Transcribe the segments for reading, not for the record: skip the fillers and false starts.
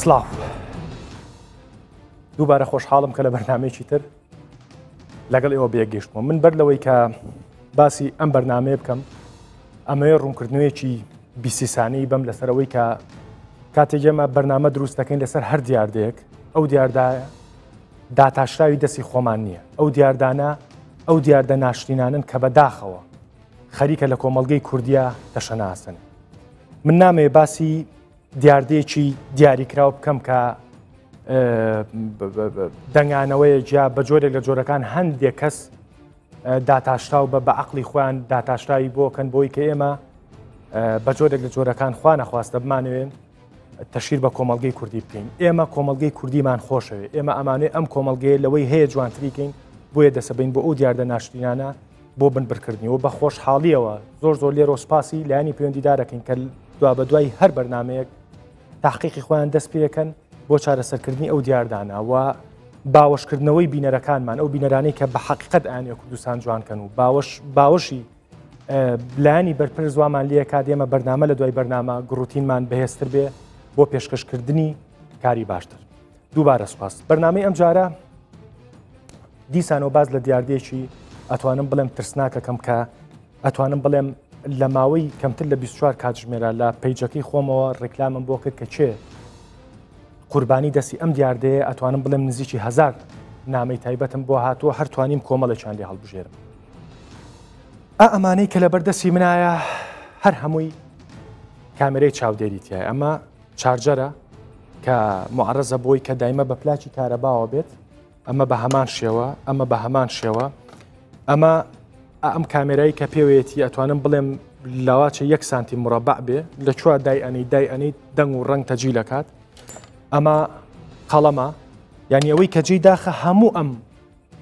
سڵاو دووبارە خۆشحاڵم کە لە بەرنامەیەکی تر لەگەڵ ئێوە بێگەشتمەوە. من بەر لەوەی کە باسی ئەم بەرنامەیە بکەم ئەمەیە ڕوونکردنەوەیەکی بیسیسانەی بەم لەسەرەوەی کە کاتێک ئێمە بەرنامە دروست دەکەین لەسەر هەر دیاردەیەک ئەو دیاردایە داتاشراوی دەستی خۆمان نییە. ئەو دیاردانە ئەو دیاردە ناشرینانن کە بەداخەوە خەریکە لە کۆمەڵگەی کوردیا دەشەناسن. من نامەوێ باسی دیاردەیەکی دیاریکراوە بکەم کە دەنگانەوەی جیا بە جۆرێک لە جۆرەکان هەندێک کەس داتاشراو بە عەقڵی خۆیان داتاشراوی بۆکەن بۆی کە ئێمە بە جۆرێک لە جۆرەکان خوا نەخواستە بمانەوێن تەشیر بە کۆمەڵگەی کوردی بکەین. ئێمە کۆمەڵگەی کوردیمان خۆشەوێ، ئێمە ئەمانێ ئەم کۆمەڵگەیە لەوەی هەیە جوانتریکەین بۆیە دەسەبین بۆ ئەو دیاردە ناشرینانە بۆ بنبرکردنیەوە بە خۆشحاڵیەوە زۆر لێرە سپاسی لایانی پەیوەندیدارەکەین کە دوا بە دوای هەر بەرنمەیەک تحقیقی خۆیان دەست پێەکەن بۆ چارەسەرکردنی ئەو دیاردانە و باوەشکردنەوەی بینەرەکانمان ئەو بینەرانەی کە بە حەقیقەت ئاینێ کوردستان جوانکەن و باوەشی لایانی بەرپرس وامان لێ کا دێمە بەرنامە لە دوای بەرنامە گڕوتینمان بەهێزتر بێ بۆ پێشکەشکردنی کاری باشتر. دووبارە سوپاس. بەرنامەی ئەم جارە دیسانەوە باز لە دیاردێکی ئەتوانم بڵێم ترسناکەکەم کە ئەتوانم بڵێم لە ماوەی کەمتر لە 24 کاتژمێرە لە پەیجەکەی خۆمەوە ڕێکلامم بۆ کرد کە چێ قوربانی دەستی ئەم دیاردەیە ئەتوانم بڵێم نزیکی 1000 نامەی تایبەتم بۆ هاتووە هەر توانیم کۆمەڵێکیان لێ هەڵبژێرم. ئەمانەی کە لە بەردەستی منایە هەر هەمووی کامێرەی چاودێریتیایە. ئەمە چارجەرە کە معڕەزە بۆی کە دایمە بە پلاکی کارەباوە بێت. ئەمە بە هەمان شێوە ئەمە ئەم کامێرایی کە پێوێتی ئەتوانم بڵێم لاواچە 1 سانتی مربع بێ لە چوار دایئەنی دەنگ و ڕنگ تەجی لەکات. ئەمە قەڵەمە یعنی ئەوەی کە جێی داخە هەموو ئەم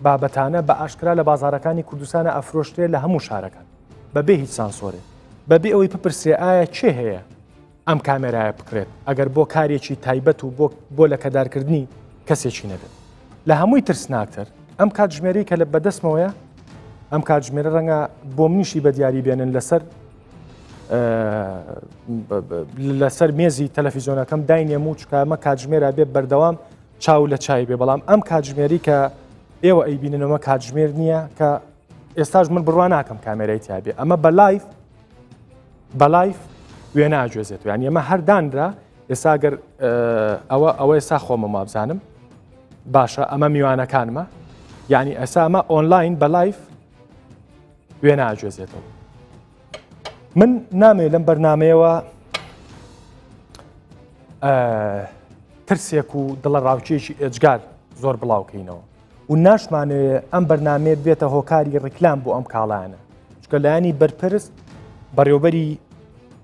بابەتانە بە ئاشکرا لە بازارەکانی کوردستانە ئەفرۆشتێ لە هەموو شارەکان بەبێ هیچ سانسۆرێ بەبێ ئەوەی بپرسێ ئایا چێ هەیە ئەم کامێرایە بکرێت ئەگەر بۆ کارێکی تایبەت و بۆ لە کەدارکردنی کەسێکی نەبێت. لە هەمووی ترسناکتر ئەم کاتژمێری کە لە بەدەستمەوەیە ئەم کاتژمێرە ڕەنگە بۆ منیشی بە دیاری بێنن لەسەر مێزی تەلەڤیزۆنەکەم داینێم و چکامە کاتژمێرە بێ بەردەوام چاو لە چای بێ. بەڵام ئەم کاتژمێری کە ئێوە ئەیبیننەوە کاتژمێر نییە کە ئێستاش من بڕوان ناکەم کامێرای تیابێ. ئەمە بە لایف وێ ناگوێزێت. یعنی ئەمە هەردانرا ئێستا گەر ئەوە ئێستا خۆمە مابزانم باشە ئەمە میوانەکانمە یعنی ئەسا ئەمە ئۆنلاین بە لایف وێ ناگوێزێتەوە. من نامێ لەم بەرنمەیەوە ترسێک و دڵە ڕاوچێکی ئێجگار زۆر بڵاوکەینەوە و ناشمانێ ئەم بەرنمێت بێتە هۆکاری ڕیکلام بۆ ئەم کاڵانە چکە لایانی بەرپرس بەڕێوەبەری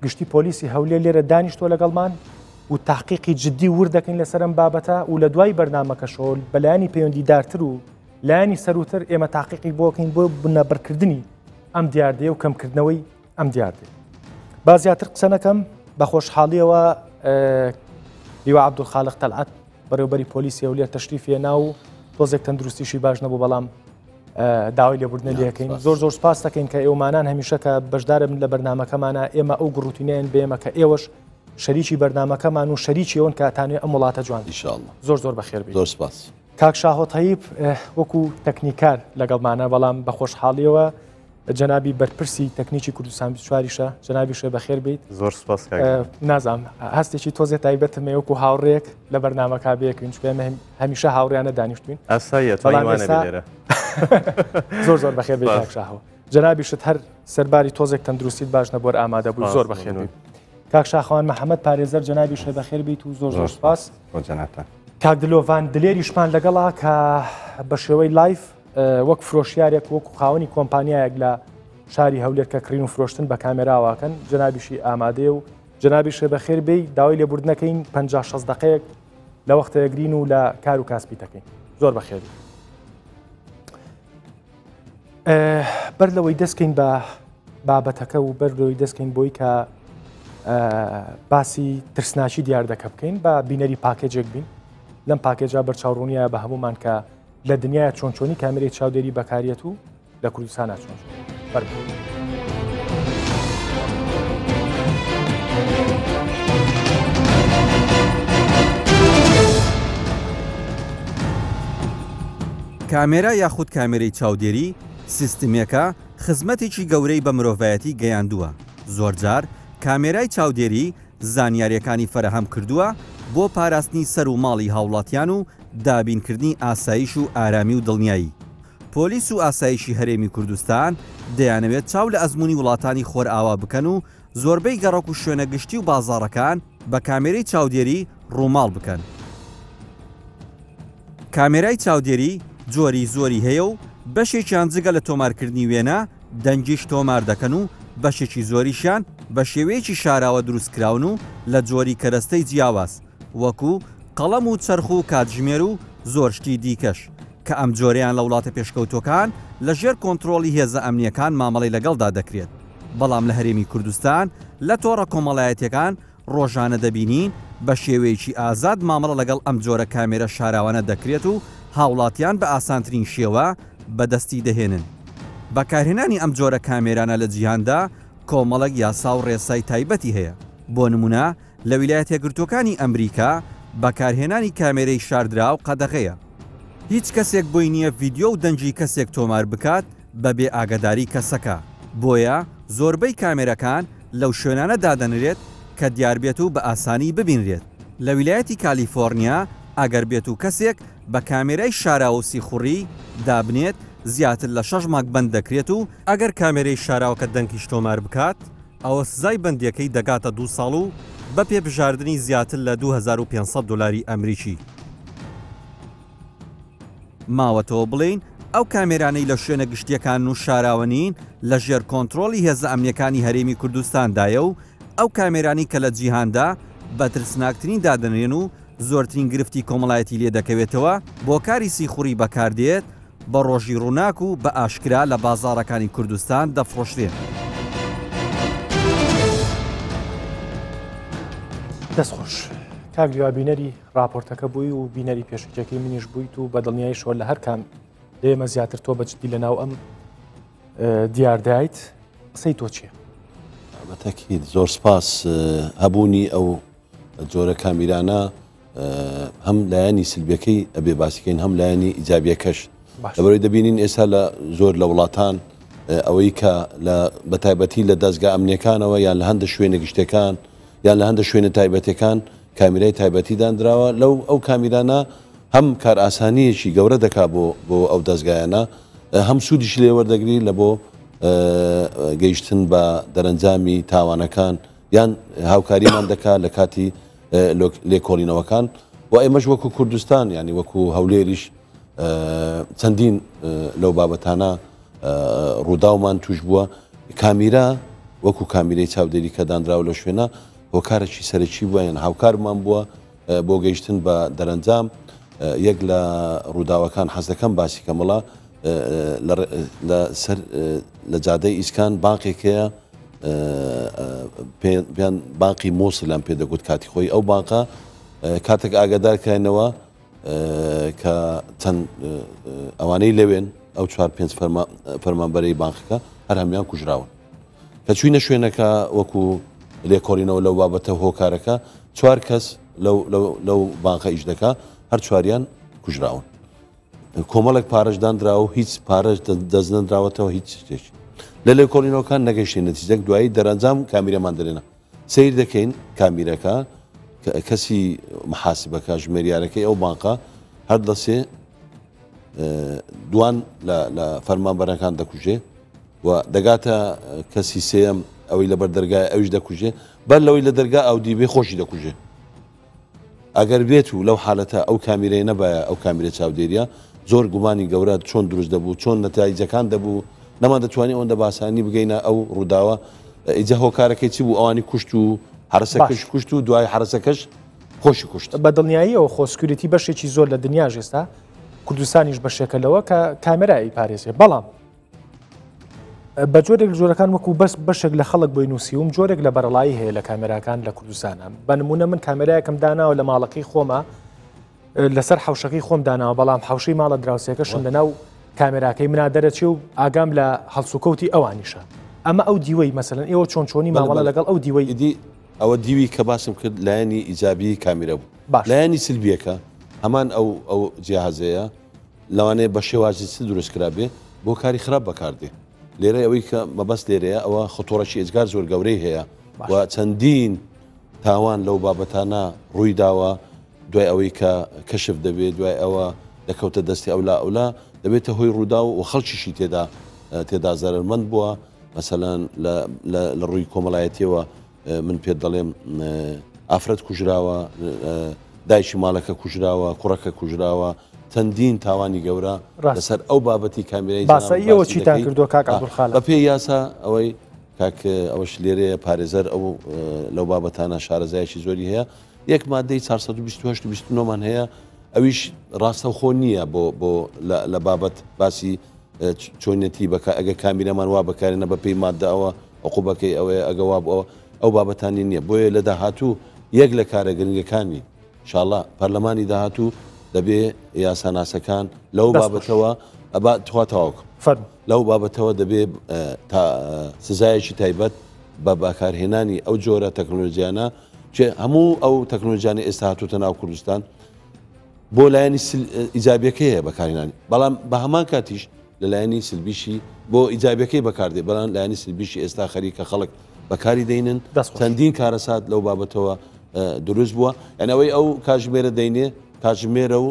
گشتی پۆلیسی هەولێر لێرە دانیشتۆ لەگەڵمان و تحقیقی جددی وردەکەین لەسەر ئەم بابەتە و لە دوای بەرنمەکەشەوە بە لایانی پەیوەندیدارتر و لایانی سەروتر ئێمە تحقیقی بۆکەین بۆ بنەبڕکردنی ئەم دیاردەیە و کەمکردنەوەی ئەم دیاردێ. با زیاتر قسە نەکەم بە خۆشحاڵیەوە هیوا عەبدولخالق تەلعەت بەڕێوەبەری پۆلیسی هەولێر تەشریفی هێنا و تۆزێک تەندروستیشی باش نەبوو بەڵام داوای لێبوردنە لێەکەین. زۆر سپاس دەکەین کە ئێوەمانان هەمیشە کە بەشدارە من لە بەرنمەکەمانە ئێمە ئەو گڕوتینەیەن بێمە کە ئێوەش شەریکی بەرنمەکەمان و شەریکی ئەون کە ئەتانوێت ئەم وڵاتە جوان ئینشاءالله. زۆر بەخێر بێت. زۆر سپاس. کاک شاهۆ تەیب وەکو تەکنیکار لەگەڵمانە بەڵام بە خۆشحاڵیەوە جەنابی بەرپرسی تەکنیکی کوردستان 24یشە جەنابیشە بەخێر بیت. زۆر سپاس. نازام هەستێکی تۆزێت تایبەتمێ وەکو هاوڕێک لە بەرنمەکە بێکوین چکە هەمیشە هاوڕیانە دانیشتوین زۆر بەخێر بیت کاک شاهۆ. جەنابیشت هەر سەرباری تۆزێک تەندروستیت باش نەبووە ئامادە بوو زۆر بەخێر بیت. کاک شاخەوان محەممەد پارێزەر جەنابیشە بەخێر بیت و زۆر سپاس. کاک دلۆڤان دلێریشمان لەگەڵا کە بە شێوەی لایف وەک فرۆشیارێک وەکو خاوەنی کۆمپانیایەک لە شاری هەولێر کە کڕین و فرۆشتن بە کامێراواکەن جەنابیشی ئامادەیە و جەنابیشە بەخێر بێ داوای لێبوردنەکەین 50-60 دقەیەک لە وەختەیەگرین و لە کار و کاسبیتەکەین. زۆر بەخێر. بەر لەوەی دەستکەین بە بابەتەکە و بەر لەوەی دەستکەین بۆی کە باسی ترسناچی دیاردەکە بکەین بە بینەری پاکێجێک بین. لەم پاکێجا بەرچاوڕوونیە بە هەمومان کە لە دنیای چۆنچۆنی کامێرەی چاودێری بەکارێت و لە کوردستانە چۆن فەرمووی. کامێرا یاخود کامێرەی چاودێری سیستمێکە خزمەتێکی گەورەی بە مرۆڤایەتی گەیاندووە. زۆرجار کامێرای چاودێری زانیاریەکانی فەرەهەم کردووە بۆ پاراستنی سەر و ماڵی هاوڵاتیان و دابینکردنی ئاسایش و ئارامی و دڵنیایی. پۆلیس و ئاسایشی هەرێمی کوردستان دەیانەوێت چاو لە ئەزمموی وڵاتانی خۆرئاوا بکەن و زۆربەی گەڕک و شوێنە گشتی و بازاڕەکان بە کامێرەی چاودێری ڕووماڵ بکەن. کامێرای چاودێری جۆری زۆری هەیە و بەشێکیان جگە لە تۆمارکردنی وێنە دەنگیش تۆمار دەکەن و بەشێکی زۆریشان بە شێوەیەکی شاراوە دروستکراون و لە جۆری کەرەستەی جیاواز وەکو قەڵەم و چەرخ و کاتژمێر و زۆر شتی دیکەش کە ئەم جۆرەیان لە وڵاتە پێشکەوتۆکان لە ژێر کۆنتترۆلی هێزە ئەمنیەکان مامەڵی لەگەڵدا دەکرێت. بەڵام لە هەرێمی کوردستان لە تۆڕە کۆمەڵایەتیەکان ڕۆژانە دەبینین بە شێوەیەکی ئازاد مامەڵە لەگەڵ ئەم جۆرە کامێرە شاراوانە دەکرێت و هاوڵاتیان بە ئاسانترین شێوە بەدەستی دەهێنن. بەکارهێنانی ئەم جۆرە کامێرانە لە جیهاندا کۆمەڵک یاسا و ڕێسای تایبەتی هەیە. بۆ نمونە لە ویلایەتە یەکگرتووەکانی ئەمریکا بەکارهێنانی کامێرەی شاردراو قەدەغەیە. هیچ کەسێک بۆی نییە ڤیددیۆ و دەنجی کەسێک تۆمار بکات بەبێ ئاگداری کەسەکە. بۆیە زۆربەی کامێرەکان لەو شوێنانە دادەنرێت کە دیار بێت و بە ئاسانی ببینرێت. لە ویلایەتی کالیفۆرنیا ئەگەر بێت و کەسێک بە کامێرای شاراوسی خوڕی دابنێت زیاتر لە 6 مانگ بەند دەکرێت و ئەگەر کامێرەی شاراوەکە دەنگیش تۆمار بکات ئەوە سزای بەندیەکەی دەگاتە 2 ساڵ و بە پێبژاردننی زیاتر لە 2500 دلاری ئەمریکی. ماوەتەوە بڵین ئەو کامێرانەی لە شوێنە گشتیەکان و شاراوەنین لە ژێر کۆنتترۆلی هێزە ئەمنیەکانی هەرێمی کوردستاندایە و ئەو کامێرانی کە لە جیهاندا بە ترسناکترین دادەنرێن و زۆرترین گرفتی کۆمەڵایەتی لێ دەکەوێتەوە بۆ کاری سیخوڕی بەکاردێت بە ڕۆژی ڕووناک و بە ئاشکرا لە بازاڕەکانی کوردستان دەفرۆشرێن. دەستخۆش کاگریوا بینەری راپۆرتەکە بووی و بینەری پێشکێکی منیش بوویت و بە دڵنیایی شۆ لە هەر کام لێمە زیاتر تۆ بەجددی لە ناو ئەم دیاردایت قسەی تۆ چییە؟ بەتەکید زۆر سپاس هەبوونی ئەو جۆرە کامیرانە هەم لایەنی سلبیەکەی ئەبێ باسیکەین هەم لایەنی ئیجابیەکەش لەبەرەوەی دەبینین ئێستا لە زۆر لە وڵاتان ئەوەی کە بە تایبەتی لە دەستگا ئەمنیەکانەوە یان لە هەندە شوێنە گشتەکان یان لە هەندە شوێنە تایبەتەکان کامیرای تایبەتی دانراوە لەو ئەو کامیرانە هەم کار ئاسانیەکی گەورە دەکا بۆ ئەو دەستگایانە هەم سوودیش لێ وەردەگری لە بۆ گەیشتن بە دەرەنجامی تاوانەکان یان هاوکاریمان دەکات لە کاتی لێکۆڵینەوەکان و ئێمەش وەکو کوردستان ینی وەکو هەولێریش چەندین لەو بابەتانە ڕووداومان توش بووە کامیرا وەکو کامیرەی چاودێری کە دانراوە لە شوێنە هۆکارێکی سەرەکی بووە یان هاوکارمان بووە بۆ گەیشتن بە دەرەنجام یەک لە ڕووداوەکان حەز دەکەم باسی کەمەڵە لە جادەی ئیسکان باقێکەیە باقی مۆسلان پێدەگوت کاتی خۆی ئەو باقە کاتێک ئاگادارکراینەوە کە چەند ئەوانەی لەوێن ئەو 4-5 فەرمانبەرەی بانقەکە هەر هەمیان کوژراون کە چوینە شوێنەکە وەکو لێکۆڵینەوە لەو بابەتە هۆکارەکە 4 کەس لەو بانقە ئیش دەکا هەر 4یان کوژراون کۆمەڵێک پارەشدانراوە و هیچ پارەش دەستنەدراوەتەوە هیچ شتێکی لە لێکۆڵینەوەکان نەگەشتین نەتیجەک دوایی دەرەنجام کامیرەمان دەرێنە سیر دەکەین کامیرەکە کەسی محاسبەکە ژمێریارەکەی ئەو بانقە هەر دەسێ دوان لە فەرمانبەرەکان دەکوژێ و دەگاتە کەسی سێم ئەوەی لەبەر دەرگای ئەویش دەکوژێ بەر لەوەی لە دەرگا ئەو دیبێ خۆشی دەکوژێ ئەگەر بێت و لەو حالەتە ئەو کامیرەی نەبایە ئەو کامیرە چاودێریە زۆر گومانی گەورە چۆن دروست دەبوو چۆن نەتایجەکان دەبوو نەمان دەتوانێت ئەوەندە باسانی بگەینە ئەو ڕووداوە ئیجا هۆکارەکەی چی بوو ئەوانی کوشت و حرسەکەش کوشت و دوای حرسەکەش خۆشی کوشت بە دڵنیاییەوە خۆسکوریتی بەشێکی زۆر لە دنیا ژێستا کوردستانیش بەشێکەلەوە کە کامێرایی پارێزێ بەڵام بە جۆرێک جۆرەکان وەکو بەس بەشێک لە خەڵک بۆی نووسیوم جۆرێک لە بەرەڵایی هەیە لە کامێراکان لە کوردستانە بە نمونە من کامێرایەکەم داناوە لە ماڵەکەی خۆمە لەسەر حوشەکەی خۆم داناوە بەڵام حوشەی ماڵە دراوسێکەشم لەناو کامێراکەی منا دەرەچێ و ئاگام لە هەڵسوکەوتی ئەوانیشە ئەمە ئەو دیوەی مەسەلەن ئێوە چۆنی ماوەڵە لەگەڵ ئەو دیوەی ئەوە دیوی کە باسم کرد لایەنی ئیجابی کامیرە بوو لایەنی سلبیەکە هەمان ئەو جیاهازەیە لەوانەیە بە شێوازی دروستکرا بێ بۆ کاری خراپ بەکاردێ لێرە ئەوەی کە مەبەست لێرەیە ئەوە خۆتۆڕەشی ئێجگار زۆر گەورەی هەیە و چەندین تاوان لەو بابەتانە ڕووی داوە دوای ئەوەی کە کەشف دەبێت دوای ئەوە دەکەوتە دەستی ئەولا دەبێتە هۆی ڕوودا و خەڵکیشی تێدا زەرمەند بووە مەسەلاً لە ڕووی کۆمەڵایەتیەوە من پێ دەڵێم ئافرەت کوژراوە دایکی ماڵەکە کوژراوە کوڕەکە کوژراوە چەندین تاوانی گەورە لەسەر ئەو بابەتی کامیرای باسەیەوە چیتان کردووە کاک عەبدولخالق بە پێی یاسا ئەوەی کاک ئەوەش لێرەیە پارێزەر ئەو لەو بابەتانە شارەزایەکی زۆری هەیە یەک مادەی 428 هەیە ئەویش ڕاستەوخۆ نییە بۆ لە بابەت باسی چۆنیەتی ئەگە کامیرەمان وا بەکارێنە بە پێی مادەەوە عقوبەکەی ئەوەیە ئەگە وا بۆ ئەو بابەتانی نییە بۆیە لە داهاتوو یەک لە کارە گرنگەکانی انشاءالله پەرلەمانی داهاتوو دەبێ یاساناسەکان لەو بابەتەوە تواتەواوک لەو بابەتەوە دەبێ سزایەکی تایبەت بە باکارهێنانی ئەو جۆرە تەکنۆلۆژیانە هەموو ئەو تەکنۆلۆژیانی ئێستا هاتووتە ناو کوردستان بۆ لایەنی ئیجابیەکەی هەیە بەکارهێنانی بەڵام بە هەمان کاتیش لە لایەنی سلبیشی بۆ ئیجابیەکەی بەکاردێ بەڵام لایەنی سلبیشی ئێستا خەریکە خەڵک بەکاری دەینن چەندین کارەسات لەو بابەتەوە دروست بووە یعنی ئەوەی ئەو کاتژمێرە دەینێ کاتژمێرە و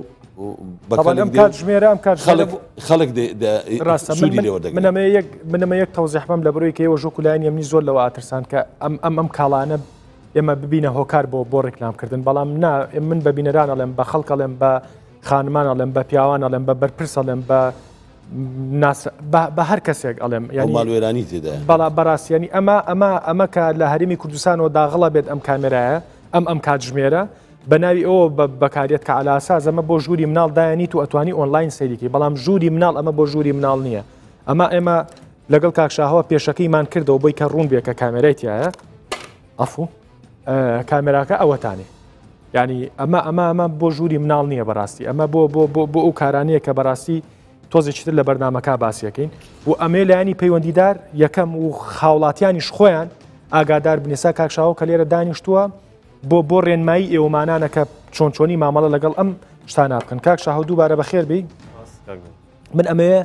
خەڵک منەمە یەک تەوزیحمەم لە بڕۆی کەەوە ژۆ لایەن ئەمنی زۆر لەوە ئاترسان کە ئەم کاڵانە ئێمە ببینە هۆکار بۆ ڕێکلامکردن بەڵام من بە بینەران ئەڵێم بە خەڵکەڵێم بە خانمان ئەڵێم بە پیاوان ئەڵێم بە بەرپرس ئەڵێم بە هەر کەسێک ئەڵێم ماڵوێرانی تێدا بەڵا بەڕاستیانی ئەمە کە لە هەرمی کوردستانەوە داغڵە بێت ئەم کامێرایە ئەم کاتژمێرە بە ناوی ئەوە بەکارێت کە علاساز ئەمە بۆ ژووری مناڵ دایانیت و ئەتوانی ئۆنلاین سەیریکی بەڵام ژووری مناڵ ئەمە بۆ ژووری مناڵ نییە ئێمە لەگەڵ کاکشاهەوە پێشەکەیمان کردەوە بۆی کە ڕوون بێ کە کامێرایتیایە ئەفوو کامێراکە ئەوەتانێ ینی ئەمە بۆ ژووری مناڵ نییە بەڕاستی ئەمە بۆ ئەو کارانەیە کە بەڕاستی تۆزێکتر لە بەرنمەکە باسیەکەین و ئەمێ لایانی پەیوەندیدار یەکەم و خاوڵاتیانیش خۆیان ئاگادار بنێسا کاکشاوە کە لێرە دانیشتووە بۆ ڕێنمایی ئێوەمانانە کە چۆنچۆنی مامەڵە لەگەڵ ئەم شتانە بکەن کاکشاهە دووبارە بەخێر بی من ئەمەیە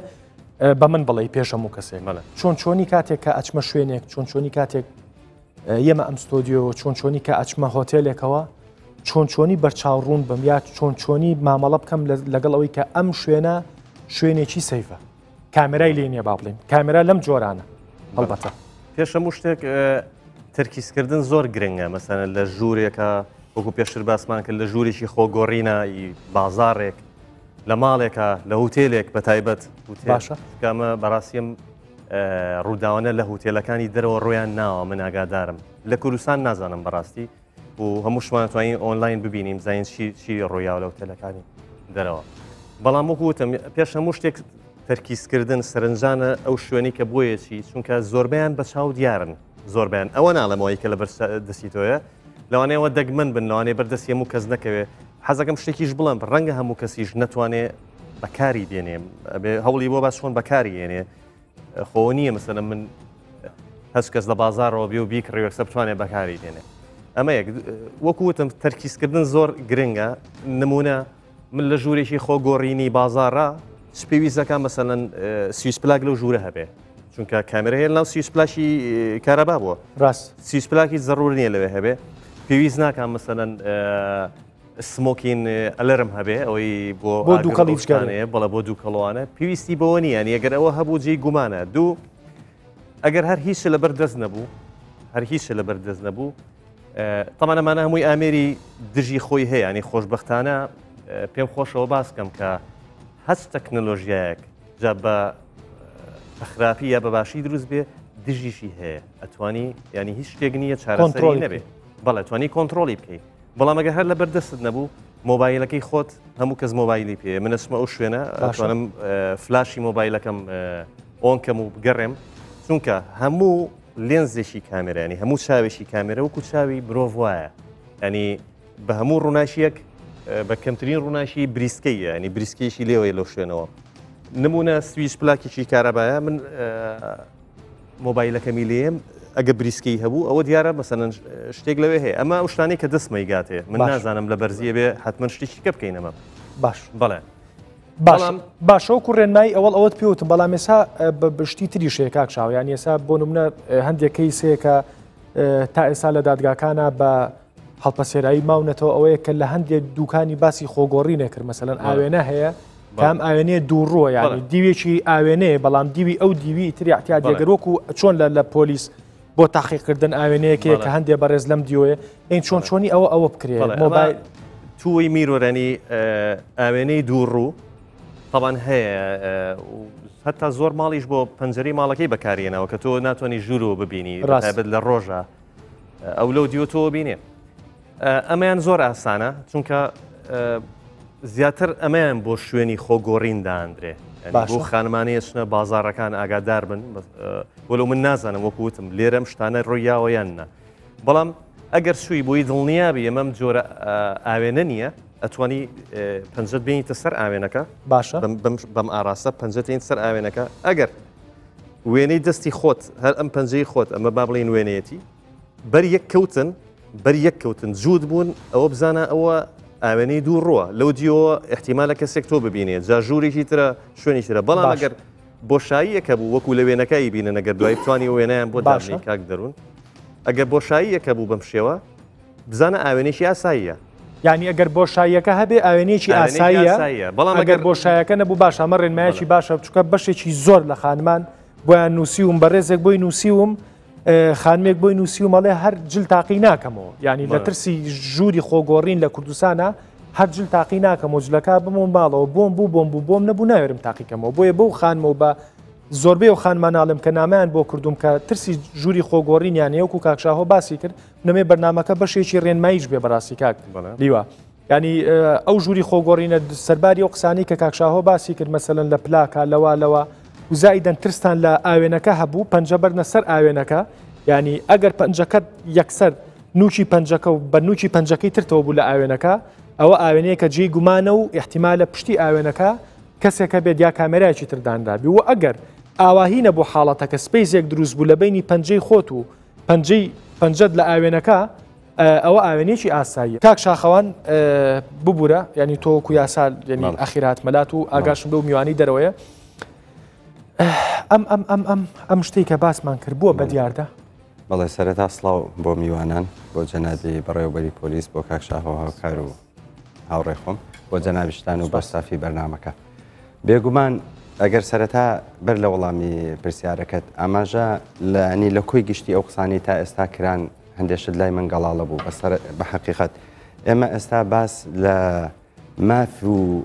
بە من بڵێ پێشەم و کەسێک چۆنچۆنی کاتێک کە ئەچمە شوێنێک چۆنچۆنی کاتێک ئێمە ئەم ستۆدیۆ چۆنچۆنی کە ئەچمە هۆتێلێکەوە چۆنچۆنی بەرچاوڕوون بم یا چۆنچۆنی مامەڵە بکەم لەگەڵ ئەوەی کە ئەم شوێنە شوێنێکی سەیفە کامێرای لێ نییە با بڵێن کامێرا لەم جۆرانە هەڵبەتە پێشەموو شتێک تەرکیزکردن زۆر گرنگە مەسەن لە ژوورێکە وەکو پێشتر باسمان کرد لە ژوورێکی خۆگۆڕینە بازارێک لە ماڵێکە لە هوتێلێک بە تایبەت باشە کامە بەڕاستیم ڕووداوانە لە هوتێلەکانی دەرەوە ڕۆیان ناوە من ئاگادارم لە کوردستان نازانم بەڕاستی و هەمووشمان توانین ئۆنلاین ببینیم زین چی ڕۆیاوە لە هوتێلەکانی دەرەوە بەڵام وەکوتم پێش هەموو شتێک تەرکیزکردن سەرنجانە ئەو شوێنی کە بۆیەکی چونکە زۆربیان بە چاو دیارن زۆربیان ئەوە ناڵەمەوەی کە لە دەستیتۆیە لەوانەیەوە دەگمن بن لەوانێ بەردەستی هەموو کەس نەکەوێت حەزەکەم شتێکیش بڵم ڕەنگە هەموو کەسیش نەتوانێت بەکاری دێنێ هەوڵی بۆ باش چۆن بەکاری هێنێ خۆ نییە مەسەلەن من هەست کەس لە بازارەوە بێ و بیکڕێوەکسە بتوانێت بەکاری دێنێ ئەمە یەک وەکوتم تەرکیزکردن زۆر گرنگە نمونە من لە ژوورێکی خۆگۆڕینی بازارە پێویستەکە مەسەلەن سویسپلاک لەو ژوورە هەبێ چونکە کامێرە هێن ناو سویسپلاشی کارەبا بووە ڕاست سویسپلاکی زەڕور نییە لەوێ هەبێ پێویست ناکەم مەسەلەن سمۆکین ئەلەرم هەبێ ئەوەی بۆ دووکەڵیانەیە بەڵە بۆ دووکەڵوانە پێویستی بەوە نییە ئەگەر ئەوە هەبوو جێی گومانە دوو ئەگەر هەر هیچ لە بەردەست نەبوو هەر هیچ لە بەردەست نەبوو تەمانەمانە هەمووی ئامێری دژی خۆی هەیە ینی خۆشببختانە پێم خۆشەوە باسکەم کە هەست تەکنۆلۆژیایەک جا بە خراپی یا بە باشی دروست بێ دژیشی هەیە ئەتوانی ینی هیچ شتێک نییە چارەسەری نەبێ بەڵێ توانی کۆنتترۆلی بکەیت بەڵام ئەگە هەر لە بەردەست نەبوو مۆبایلەکەی خۆت هەموو کەس مۆبایلی پێ منەسمە ئەو شوێنە ئەتوانم فلاشی مۆبایلەکەم ئۆنکەم و بگەڕێم چونکە هەموو لێنزێکی کامێرانی هەموو چاوێکی کامێرە وەکو چاوی مرۆڤ وایە ینی بە هەموو ڕووناشیەک بە کەمترین ڕووناشی بریسکەیە ینی بریسکەیەکی لێوەیە لەو شوێنەوە نمونە سویس پلاکێکی کارەبایە من مۆبایلەکەمی لێم ئەگە بریسکەی هەبوو ئەوە دیارە مەسەن شتێک لەوێ هەیە ئەمە ئەو شتانەی کە دەستمەی گاتێ من نازانم لە بەرزیە بێ حتمما شتێکی کە بکەینەمە باش بەڵێ باشە و کوڕێنمای ئەوڵ ئەوەت پێوتم بەڵام ێسا بشتی تریشەیە کاکشاو یان ێسا بۆ نمونە هەندێکەی سەیەکە تا ئێستا لە دادگاکانە بە هەڵپەسێرایی ماونەتەوە ئەوەیە کە لە هەندێک دوکانی باسی خۆگۆڕینە کرد مەسەلەن ئاوێنە هەیە کام ئاوێنەیە دووڕۆ یانی دیوێکی ئاوێنەیە بەڵام دیوی ئەو دیوی تری احتیاجێگەر وەکو چۆن لە پۆلیس بۆ تاقیقکردن ئاوێنەیەکەیە کە هەندێک بەڕێز لەم دیوەیە ئەین چۆنی ئەوە بکرێت مۆبایل توی میرۆرانی ئاوێنەی دووڕوو طبعاً هەیە هەتا زۆر ماڵیش بۆ پەنجەری ماڵەکەی بەکارێنەوە کە تۆ ناتوانانی ژوورۆ ببینی تایبەت لە ڕۆژە ئەو لەو دیوتەوە بینێ ئەمەیان زۆر ئاسانە چونکە زیاتر ئەمەیان بۆ شوێنی خۆگۆڕین داندرێ بۆ خانمانەیە چنە بازارەکان ئاگادار بن وەلو من نازانم وەکوتم لێرەم شتانە ڕۆیاوەیانە بەڵام ئەگەر سوی بۆی دڵنیابی ئەمەم جۆرە ئاوێنە نییە ئەتوانی پەنجەت بینیتە سەر ئاوێنەکە باشە بەم ئاراستە پەنجەتین سەر ئاوێنەکە ئەگەر وێنەی دەستی خۆت هەر ئەم پەنجەی خۆت ئەمە با بڵین وێنەیەتی بەر یەک کەوتن جوود بوون ئەوە بزانە ئەوە ئاوێنەی دوو ڕووە لەو دیەوە احتیمالە کەسێک تۆ ببینێت جا ژوورێکی ترە شوێنی ترە بەڵام ئەگەر بۆشاییەکە بوو وەکو لە وێنەکەی بینە نەگەر دوای بتوانانی وێنەیان بۆ دابنی کاک دەروون ئەگەر بۆشاییەکە بوو بەم شێوە بزانە ئاوێنێکی ئاساییە یعنی ئەگەر بۆشاییەکە هەبێ ئاوێنێکی ئاساییە بەڵام ئەگەر بۆشایەکە نەبوو باشە ئەمە ڕێنمایەکی باشە بچکە بەشێکی زۆر لە خانمان بۆیان نووسیوم بەڕێزێک بۆی نووسیوم خانمێک بۆی نووسیومەڵێ هەر جل تاقی ناکەمەوە ینی لە ترسی ژووری خۆگۆڕین لە کوردستانە هەر جل تاقی ناکەمەوە جلەکە بمۆم باڵەوە بۆم نەبوو ناوێرم تاقیکەمەوە بۆیە بەو خانمەوە بە زۆربەی و خانماناڵم کە نامیان بۆ کردوم کە ترسی ژووری خۆگۆڕین یانەیەوکو کاکشاهۆ باسی کرد نەمێ بەرنامەکە بەشێکی ڕێنماییش بێ بەڕاستی کاک لیوە ینی ئەو ژووری خۆگۆڕینە سەرباری ئەو قسانی کە کاکشاهۆ باسی کرد مەسەلەن لە پلاکە لەوە وزایدەن ترستان لە ئاوێنەکە هەبوو پەنجە بەرنە سەر ئاوێنەکە ینی ئەگەر پەنجەکەت یەکسەر نوکی پەنجەکە و بە نوکی پەنجەکەی ترتەوە بوو لە ئاوێنەکە ئەوە ئاوێنەیە کە جێی گومانە و احتیمالە پشتی ئاوێنەکە کەسێکە بێت یا کامێرایکی ترداندابی و ئەگەر ئاواهینە بۆ حاڵەتەکە سپیسێک دروست بوو لە بینی پەنجەی خۆت و پەنجەت لە ئاوێنەکە ئەوە ئاوێنێکی ئاسایی کاک شاخەوان ببوورە ینی تۆکو یاسال ینی ئەخیرات مەلات و ئاگاشم بە و میوانی دەرەوەیە ئەم شتێک کە باسمان کرد بووە بە دیاردە بەڵێ سەرەتا سڵاو بۆ میوانان بۆ جەنابی بەڕێوەبەری پۆلیس بۆ کاک شاهۆ هاوکار و هاوڕێ خۆم بۆ جەنابیشتان و بەستافی بەرنامەکە بێگومان ئەگەر سەرەتا بەر لە وەڵامی پرسیارەکەت ئاماژە لەنی لە کۆی گشتی ئەو قسانی تا ئێستا کران هەندێشت لای من گەڵاڵە بوو بە حەقیقەت ئێمە ئێستا باس لە ماف و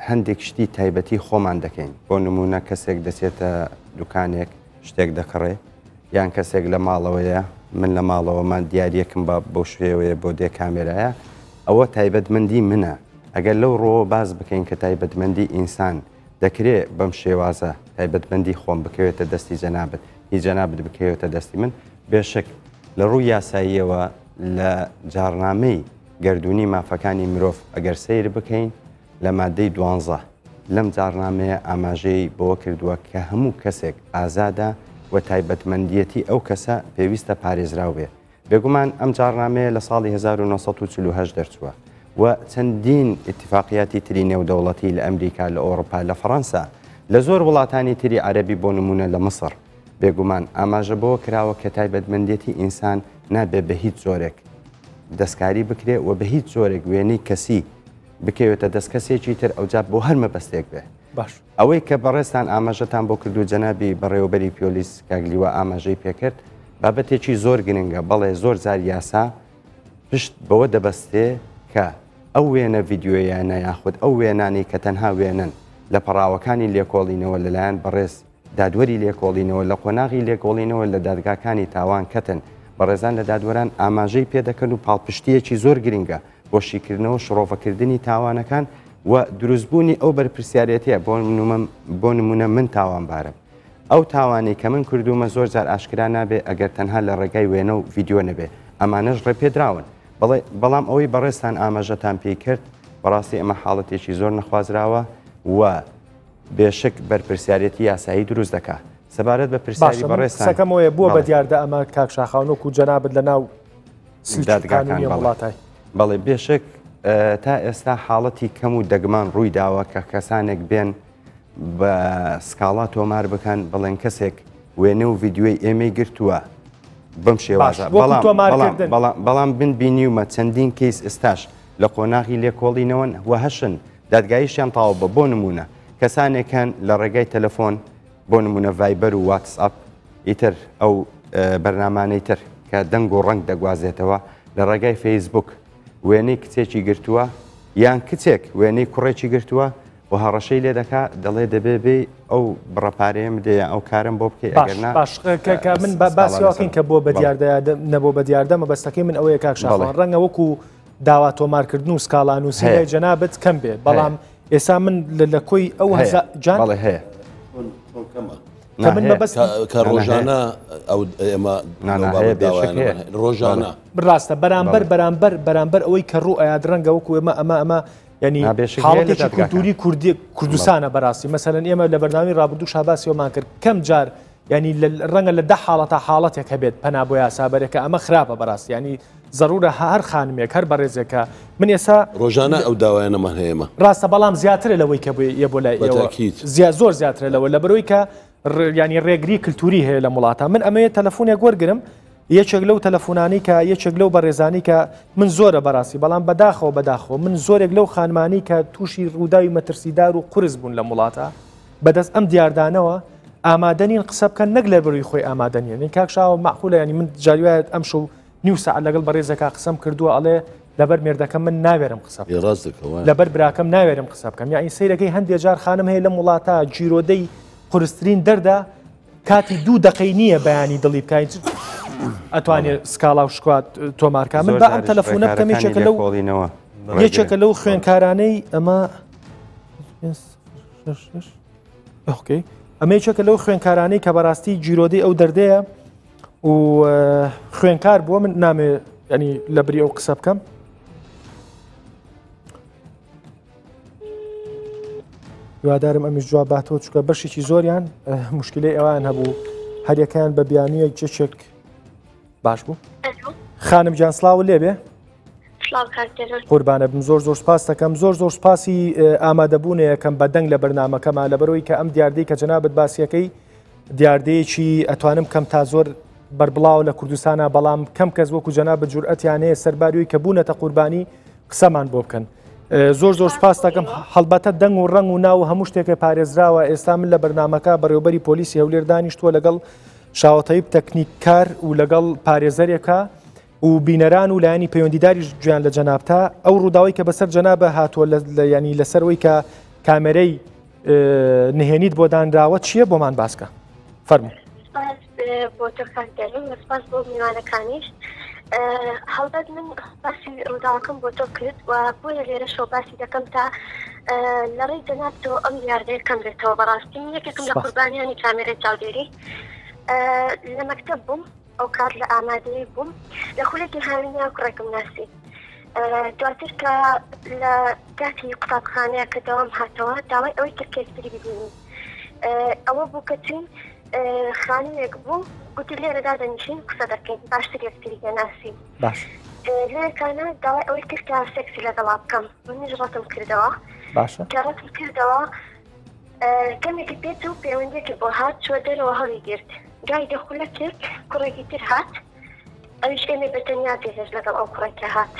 هەندێک شتی تایبەتی خۆمان دەکەین بۆ نمونە کەسێک دەچێتە دوکانێک شتێک دەکڕێ یان کەسێک لە ماڵەوەیە من لە ماڵەوەمان دیارەکەم بۆ شوێوەیە بۆ دێ کامێرایە ئەوە تایبەتمەندی منە ئەگەر لەو ڕۆوە باز بکەین کە تایبەتمەندی ئینسان دەکرێت بەم شێوازە تایبەتمەندی خۆم بکەوێتە دەستی جەنابەت هی جەنابەت بکەوێتە دەستی من بێشک لە ڕووی یاساییەوە لە جارنامەی گردردونی مافەکانی مرۆڤ ئەگەر سیر بکەین لە مادەی 12 لەم جارنامەیە ئاماژەی بۆ کردووە کە هەموو کەسێک ئازادە و تایبەتمەندیەتی ئەو کەسە پێویستە پارێزراو بێ بێگومان ئەم جارنامەیە لە ساڵی 1940 دەرچووە و چەندین اتفاقیاتی تری نێودەوڵەتی لە ئەمریکا لە ئەوروپا لە فەڕەنسا لە زۆر وڵاتانی تری عەرەبی بۆ نمونە لە مەسر بێگومان ئاماژە بۆ کراوە کە تایبەتمەندیەتی ئینسان نابێ بە هیچ زۆرێک دەستکاری بکرێ و بە هیچ زۆرێک وێنەی کەسی بکەوێتە دەست کەسێکی تر ئەوجا بۆ هەر مەبەستێک بێ باش ئەوەی کە بەڕێستان ئاماژەتان بۆ کردو جەنابی بەڕێوەبەری پۆلیس کاگلیوە ئاماژەی پێکرد بابەتێکی زۆر گرنگە بەڵێ زۆر زار یاسا پشت بەوە دەبەستێ کە ئەو وێنە ڤیددیۆیانە یاخود ئەو وێنانی کە تەنها وێنن لە پەراوەکانی لێکۆڵینەوە لەلایەن بەڕێز دادوەری لێکۆڵینەوە لە قۆناغی لێکۆڵینەوە لە دادگاکانی تاوان کەتن بەڕێزان لە دادوەران ئاماژەی پێدەکەن و پاڵپشتیەکی زۆر گرنگە بۆ شیکردنەوە شڕۆڤەکردنی تاوانەکان و دروستبوونی ئەو بەرپرسیارەتەیە بۆ نمونە من تاوانبارم ئەو تاوانی کە من کردومە زۆر جار ئاشکرا نابێ ئەگەر تەنها لە ڕێگای وێنە و ڤیددیۆ نەبێ ئەمانەش ڕێپێدراون بەڵام ئەوەی بەڕێستان ئاماژەتان پێی کرد بەڕاستی ئەمە حاڵەتێکی زۆر نەخوازراوە و بێشک بەرپرسیارەتی یاسایی دروست دەکات سەبارەت بە پرسیاری بەڕێستان سەکەمەوەیە بووە بە دیاردە ئەمە کاک شاخاونۆک و جەنابەت لە ناو سیدادگاکانی وڵاتای بەڵێ بێشک تا ئێستا حاڵەتی کەم و دەگمان ڕووی داوە کە کەسانێک بێن بە سکاڵا تۆمار بکەن بڵێن کەسێک وێنە و ڤیددیوی ئێمەی گرتووە بەم شێوازە بەڵام بینیومە چەندین کەیس ئێستاش لە قۆناغی لێکۆڵینەوەن و هەشن دادگاییشیان تاوە بۆ نمونە کەسانێکان لە ڕێگای تەلەفۆن بۆ نمونە ڤایبەر و واتسئاپ ئیتر ئەو بەرنامانەی تر کە دەنگ و ڕنگ دەگوازێتەوە لە ڕێگای فەیسبوک وێنەی کچێکی گرتووە یان کچێک وێنەی کوڕێکی گرتووە و هەڕەشەی لێ دەکات دەڵێ دەبێ بێ ئەو بڕەپارەیەم دەیە ئەو کارم بۆ بکەی باشکە من باسیواکەین کە بۆ بەدیاردە نەبوو بەدیاردە مەبەستەکەی من ئەوەیە کاکشاڵان ڕەنگە وەکو داوا تۆمارکردن و سکاڵانووسی جەنابەت کەم بێ بەڵام ئێستا من لە کۆی ئەو جان هەیە من مەبەست کە ڕۆژانە ئەو ئێمە ڕۆژانە ڕاستە بەرامبەر ئەوەی کە ڕوو ئایا ڕەنگە وەکو ئەمە ینی حاڵەتێکی کولتوری کوردستانە بەڕاستی مەسەلەن ئێمە لە بەرنامی ڕابردوو شاباسیەوەمان کرد کەم جار ینی ڕەنگە لە 10 حاڵەتە حاڵەتێک هەبێت پەنا بۆ یاسابەرێکە ئەمە خراپە بەڕاستی ینی ضرورە هەر خانمێک هەر بەڕێزێکە من ئێستا ڕۆژانە ئەو داوایانەمان هەیەمە ڕاستە بەڵام زیاترە لەوەی کە بۆ لای زۆر زیاترە لەوە لە بەرەوەی کە ینی ڕێگری کللتوری هەیە لە وڵاتە من ئەمەیە تەلەفۆنێک وەرگرم یەکێک لەو تەلەفۆنانی کە یەکێک لەو بەڕێزانی کە من زۆرە بەڕاستی بەڵام بەداخەوە من زۆرێک لەو خانمانی کە تووشی ڕووداوی مەترسیدار و قورس بوون لە وڵاتە بەدەست ئەم دیاردانەوە ئامادەنین قسە بکەن نەک لە بەروی خۆی ئامادەنیێن کاکشاوە معقولە ینی من جاریوایەت ئەم شەو نیو ساعت لەگەڵ بەڕێزەکە قسەم کردووە ئەڵێ لەبەر مێردەکەم من ناوێرم قسە لەبەر براکەم ناوێرم قسە بکەم یانی سەیرەکەی هەندێک جار خانم هەیە لەم وڵاتە جیرۆدەی قورسترین دەردا کاتی 2 دقەی نییە بەیانی دڵی بکەیت ئەتوانێت سکاڵا و شکات تۆمارکە من بە ئەم تەلەفۆنە بکەم یەکێکە لەو خوێنکارانەی ئەمە ئەمە یەکێکە لەو خوێنکارانەی کە بەڕاستی جیرۆدەی ئەو دەردەیە و خوێنکار بووە من نامێ ینی لە بری ئەو قسە بکەم هیوادارم ئەمیش جواب باتەوە چکە بەشێکی زۆریان مشکلەی ئەوان هەبوو هەریەکەیان بە بیانویەک جێچێک باش بوو خانم گیان سڵاو لێبێ قوربانە بم زۆر سپاس دەکەم زۆر سپاسی ئامادەبوون یەکەم بە دەنگ لە بەرنامەکەمان لەبەرەوەی کە ئەم دیاردەی کە جەنابەت باسیەکەی دیاردەیەکی ئەتوانم کەم تا زۆر بەربڵاو لە کوردستانە بەڵام کەم کەس وەکو جەنابەت جورئەتیان هەیە سەرباریوی کە بوونەتە قوربانی قسەمان بۆ بکەن زۆر سپاس دەکەم هەڵبەتە دەنگ و ڕنگ و ناو هەموو شتێکە پارێزراوە ئێستا من لە بەرنامەکە بەڕێوەبەری پۆلیسی هەولێر دانیشتووە لەگەڵ شاوەتەیب تەکنیککار و لەگەڵ پارێزەرێکە و بینەران و لایانی پەیوەندیداری گویان لە جەنابتا ئەو ڕووداوی کە بەسەر جەنابە هاتووە ینی لەسەرەوەی کە کامێرەی نهێنیت بۆ دانراوە چییە بۆمان باسکە فەرموو بۆ تۆکانگەرم سپاس بۆ میوانەکانیش هەڵبەت من باسی ڕووداوەکەم بۆ تۆ کرد و بۆیە لێرە شۆ باسی دەکەم تا لەڕێی جەناب تۆ ئەم یاردەیە کەم بێتەوە بەڕاستی یەکێکم لە قوربانیانی کامێرەی چاودێری لە مەکتەب بووم ئەو کار لە ئامادەی بووم لە خولێکی هاوینیا کوڕێکم ناسی دواتر کە لە کاتی قوتابخانەیە کە دەوام هاتەوە داوای ئەوەی ترکێستری ببینی ئەوە بوو کە چین خانوێک بوو گوتی لێرەدا دەنیشین قسە دەکەین باشتر یەکتری دەناسین لێکانە داوای ئەوەی کرد کە سێکسی لەگەڵا بکەم منیش ڕەتم کردەوە کە ڕەتم کردەوە کەمێکی پێچ و پەیوەندێکی بۆ هات چوە دەرەوە هەڵی گرت جای دەخولە کرد کوڕێکی تر هات ئەویش ئێمە بەتەنیا دێهێش لەگەڵ ئەو کوڕێکە هات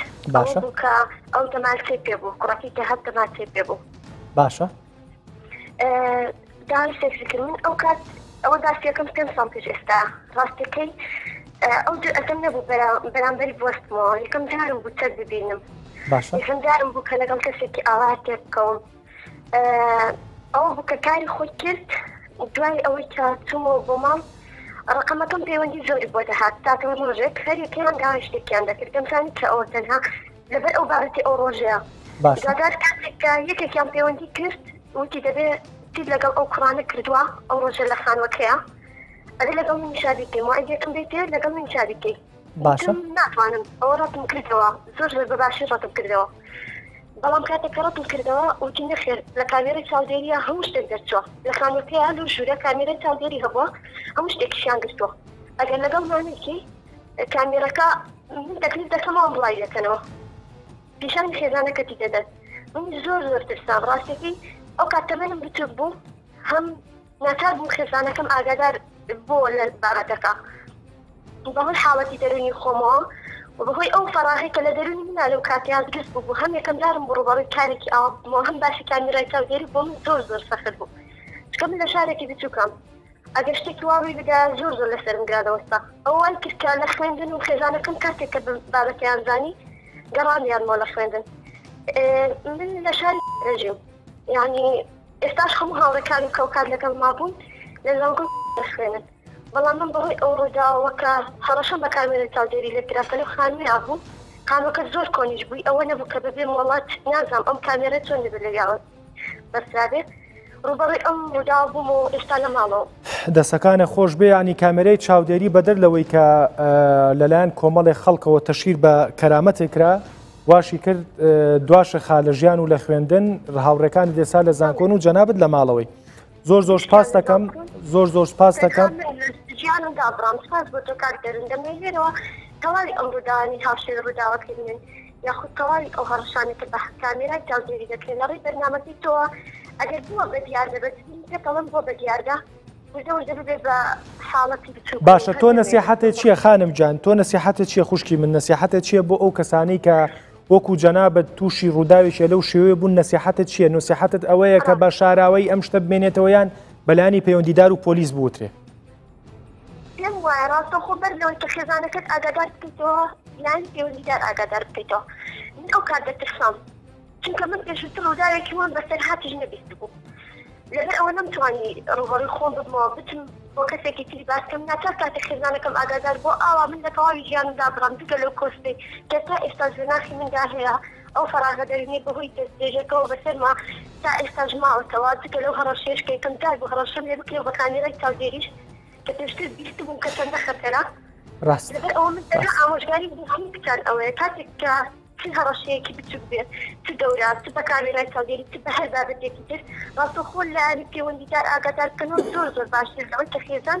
بوو کە ئەو دەماسێ پێ بوو کوڕەکی کە هات دەماسێ پێ بوو باشە داوای سێکسی کرد من ئەو کات ئەوە داستیەکەم 5 ساڵ پێش ئێستا ڕاستەکەی ئەو ئەدەم نەبوو بەرامبەری بوەستمەوە یەکەم جارم بوو چەک ببینم یەکەم جارم بوو کە لەگەڵ کەسێکی ئاوا تێ بکەوم ئەوە بوو کە کاری خۆی کرد دوای ئەوەی کە چوومەوە بۆ ماڵ ڕقەمەکەم پەیوەندی زۆری بۆ دەهات تاکەم ڕۆژێک هەریەکەیان داوای شتێکیان دەکرد دەمزانی کە ئەوە تەنها لەبەر ئەو بابەتی ئەو ڕۆژەیە جادار کاتێک کە یەکێکیان پەیوەندی کرد وتی دەبێت تید لەگەڵ ئەو کوڕانە کردووە ئەو ڕۆژە لە خانوەکەیە ئەدە لەگەڵ من شادی بکەین و ئەگەکەم بێتێ لەگەڵ من شادی بکەین ناتوانم ئەوە ڕەتم کردەوە زۆر بەباشی ڕەتم کردەوە بەڵام کاتێک کە ڕەتم کردەوە وتی نەخێر لە کامێرەی چاودێریە هەموو شتێک دەرچووە لە خانوەکەیە لەو ژوورە کامێرەی چاودێری هەبووە هەموو شتێکیشیان گرتووە ئەگەر لەگەڵ مانێکی کامێرەکە من تەکلیف دەکەمەوە بڵای دەکەنەوە پیشانی خێزانەکەتی دەدەن من زۆر ترسام ڕاستێکی ئەو کاتەمەنم بچوک بوو هەم ناچار بوو خێزانەکەم ئاگادار بۆ لە بابەتەکە بەهۆی حاڵەتی دەرونی خۆمەوە و بەهۆی ئەو فەراغی کە لە دەرونی منە لەو کاتیاز گرست بوو هەم یەکەم دارم بۆ ڕوبەڕووی کارێکی ئاوا بوومەوە هەم باسی کامیرای چاودێری بۆ من زۆر سەخت بوو چکە من لە شارێکی بچووکەم ئەگەر شتێکی واوی بدا زۆر لەسرم گرادەوەستا ئەوەی کردکە لە خوێندن و خێزانەکەم کاتێک کە بابەتیان زانی گەڕانیانمەوە لە خوێندن من لە شاری ڕێژیم یعنی ئێستاش هەموو هاوڕێکانی کەوکات لەگەڵ مابوون لە زانکۆ خوێنن بەڵام من بەهۆی ئەو ڕووداوەکە هەڕەشەم بە کامێرە چاودێری لە گرافە لەو خانووی ئابوو خانوەکە زۆر کۆنیش بووی ئەوە نەبوو کە بەبێ وڵات نازام ئەم کامێرە چۆن دەبێت لەگەڵ بەسرابێت ڕوبەڕووی ئەم ڕووداوە بووم و ئێستا لە ماڵەوە دەسەکانە خۆش بێ ینی کامێرەی چاودێری بەدەر لەوەی کە لەلایەن کۆمەڵی خەڵکەوە تەشیر بە کەرامەتێکرا واشی کرد دواشە خالە ژیان و لە خوێندن هاوڕێکانی دێسا لە زانکۆن و جەنابەت لە ماڵەوەی زۆر سپاس دەکەم زۆر سپاس دەکەم ژیانم دابڕام سپاس بۆ تۆ کار دەرن دەمێنێرەوە تەواوی ئەم ڕووداوانی هاوشێ ڕووداوەکردن یاخود تەواوی ئەو هەڕەشانی کە بە کامێرای چاودێری دەکرێن لەڕێی بەرنامەکەی تۆوە ئەگەر بووە بە دیار دەبێت دەڵم بۆ بە دیاردا باشە تۆ نەسیحەتت چییە خانم جان تۆ نەسیحەتت چییە خوشکی من نەسیحەتت چییە بۆ ئەو کەسانی کە وەکو جەنابەت تووشی ڕووداویشە لەو شێوەیە بوون نەسیحەتت چییە نەسیحەتت ئەوەیە کە بە شاراوەی ئەم شتە بمێنێتەوە یان بەلانی پەیوەندیدار و پۆلیس بوترێ پێم وایە ڕاستە خۆ بەرلەوەی کە خێزانەکەت ئاگادار بکەیتەوە یان پەیوەندیدار ئاگادار بکەیتەوە من ئەو کار دەترسام چونکە من پێشتر ڕووداوێکی وان بەسەر هاتیش نەبیست بوو لەبەر ئەوە نەمتوانی ڕوبەڕووی خۆم ببمەوە بچم بۆ کەسێکی تری باسکەم ناچار کاتێک خێزانەکەم ئاگادار بۆ ئاوا من لە تەواوی ژیانمدا بڕام جگە لەو کۆستەی کە تا ئێستا ژێناخی مندا هەیە ئەو فەراغە دەرونی بەهۆی دەستێژەکەەوە بەسەرما تا ئێستاش ماوەتەوە جگە لەو هەڕەشێش کە یەکەم جار بۆ هەڕەشەم لێ بکرێ بە کامێرای چاودێریش کە پێشتر بیست بووم کە چەندە خەتەرە لەبەر ئەوە من دەدا ئامۆژگاری بوو هەموو کچان ئەوەیە کاتێک کە چ هەڕەشەیەکی بچوک بێت چ دەورە چ بە کامێرای چاودێری چ بە هەر بابەتێکی تر ڕاستە خۆ لایەنی پەیوەندیدار ئاگادارکردنەوە زۆر باشتر لەوەی کە خێزان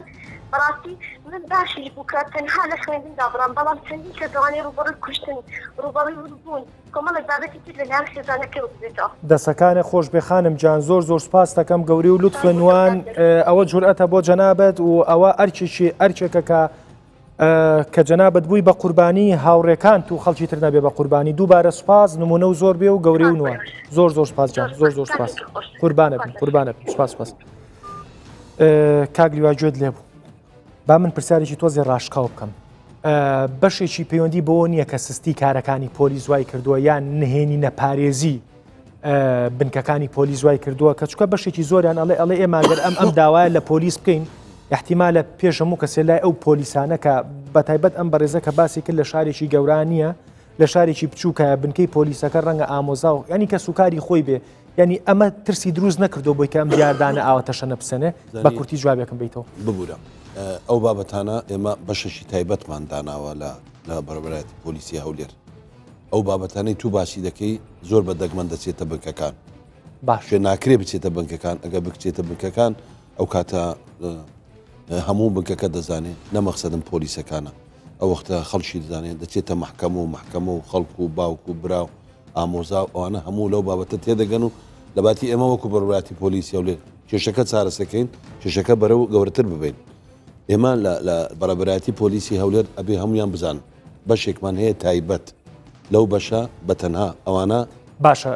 بەڕاستی من باشی بوو کە تەنها لە خوێندندا بڕام بەڵام چەندین کەسوانەی ڕوبەڕووی کوشتن ڕوبەڕووی وربوون کۆمەڵێک بابەتی تر لەلایەن خێزانەکەی بێتەوە دەسەکانە خۆش بێ خانم جان زۆر سپاس دەکەم گەوری و لوتفنوان ئەوە جورئەتە بۆ جەنابەت و ئەوە ئەرچێکە کە کە جەنابەت بووی بە قوربانی هاوڕێکان و خەڵکی تر نەبێ بە قوربانی دووبارە سوپاس نمونە و زۆر بێ و گەورەی و نوان زۆر سپاس جان زۆر سپاس قوربانە سپاس کاگلیوا گوێت لێبوو با من پرسیارێکی تۆزێ ڕاشقاو بکەم بەشێکی پەیوەندی بەوە نییە کە سستی کارەکانی پۆلیس وای کردووە یان نهێنی نەپارێزی بنکەکانی پۆلیس وای کردووە کە چکە بەشێکی زۆریان ئەڵێ ئێمە گەر ئەم داوایە لە پۆلیس بکەین احتیمالە پێش هەموو کەسێ لای ئەو پۆلیسانە کە بەتایبەت ئەم بەڕێزە کە باسی کرد لە شارێکی گەورانیە لە شارێکی بچووکە بنکەی پۆلیسەکە ڕەنگە ئامۆزا و ینی کە سوکاری خۆی بێ ینی ئەمە ترسی دروست نەکردو بۆی کە ئەم دیاردانە ئاواتەشە نەپسەنێ بە کورتی جوابێکم بیتەوە ببوورە ئەو بابەتانە ئێمە بەشەشی تایبەتمان داناوە لە بەرەبەتی پۆلیسی هەولێر ئەو بابەتانەی تو باسی دەکەی زۆر بە دەگمەن دەچێتە بنکەکان باش ناکرێ بچێتە بنکەکان ئەگە بچێتە بنکەکان ئەو کاتە هەموو بنکەکە دەزانێت نەمەقسەدم پۆلیسەکانە ئەو وەختە خەڵکی دەزانێت دەچێتە محکەمە و خەڵکو و باوکو و براو ئامۆزا ئەوانە هەموو لەو بابەتە تێدەگەن و لەباتی ئێمە وەکو بەڕوراتی پۆلیسی هەولێر کێشەکە چارەسەکەین کێشەکە بەرەو گەورەتر ببین ئێمە لە بەڕێبەتی پۆلیسی هەولێر ئەبێ هەمویان بزان بەشێکمان هەیە تایبەت لەو بەشە بەتەنها ئەوانە باشە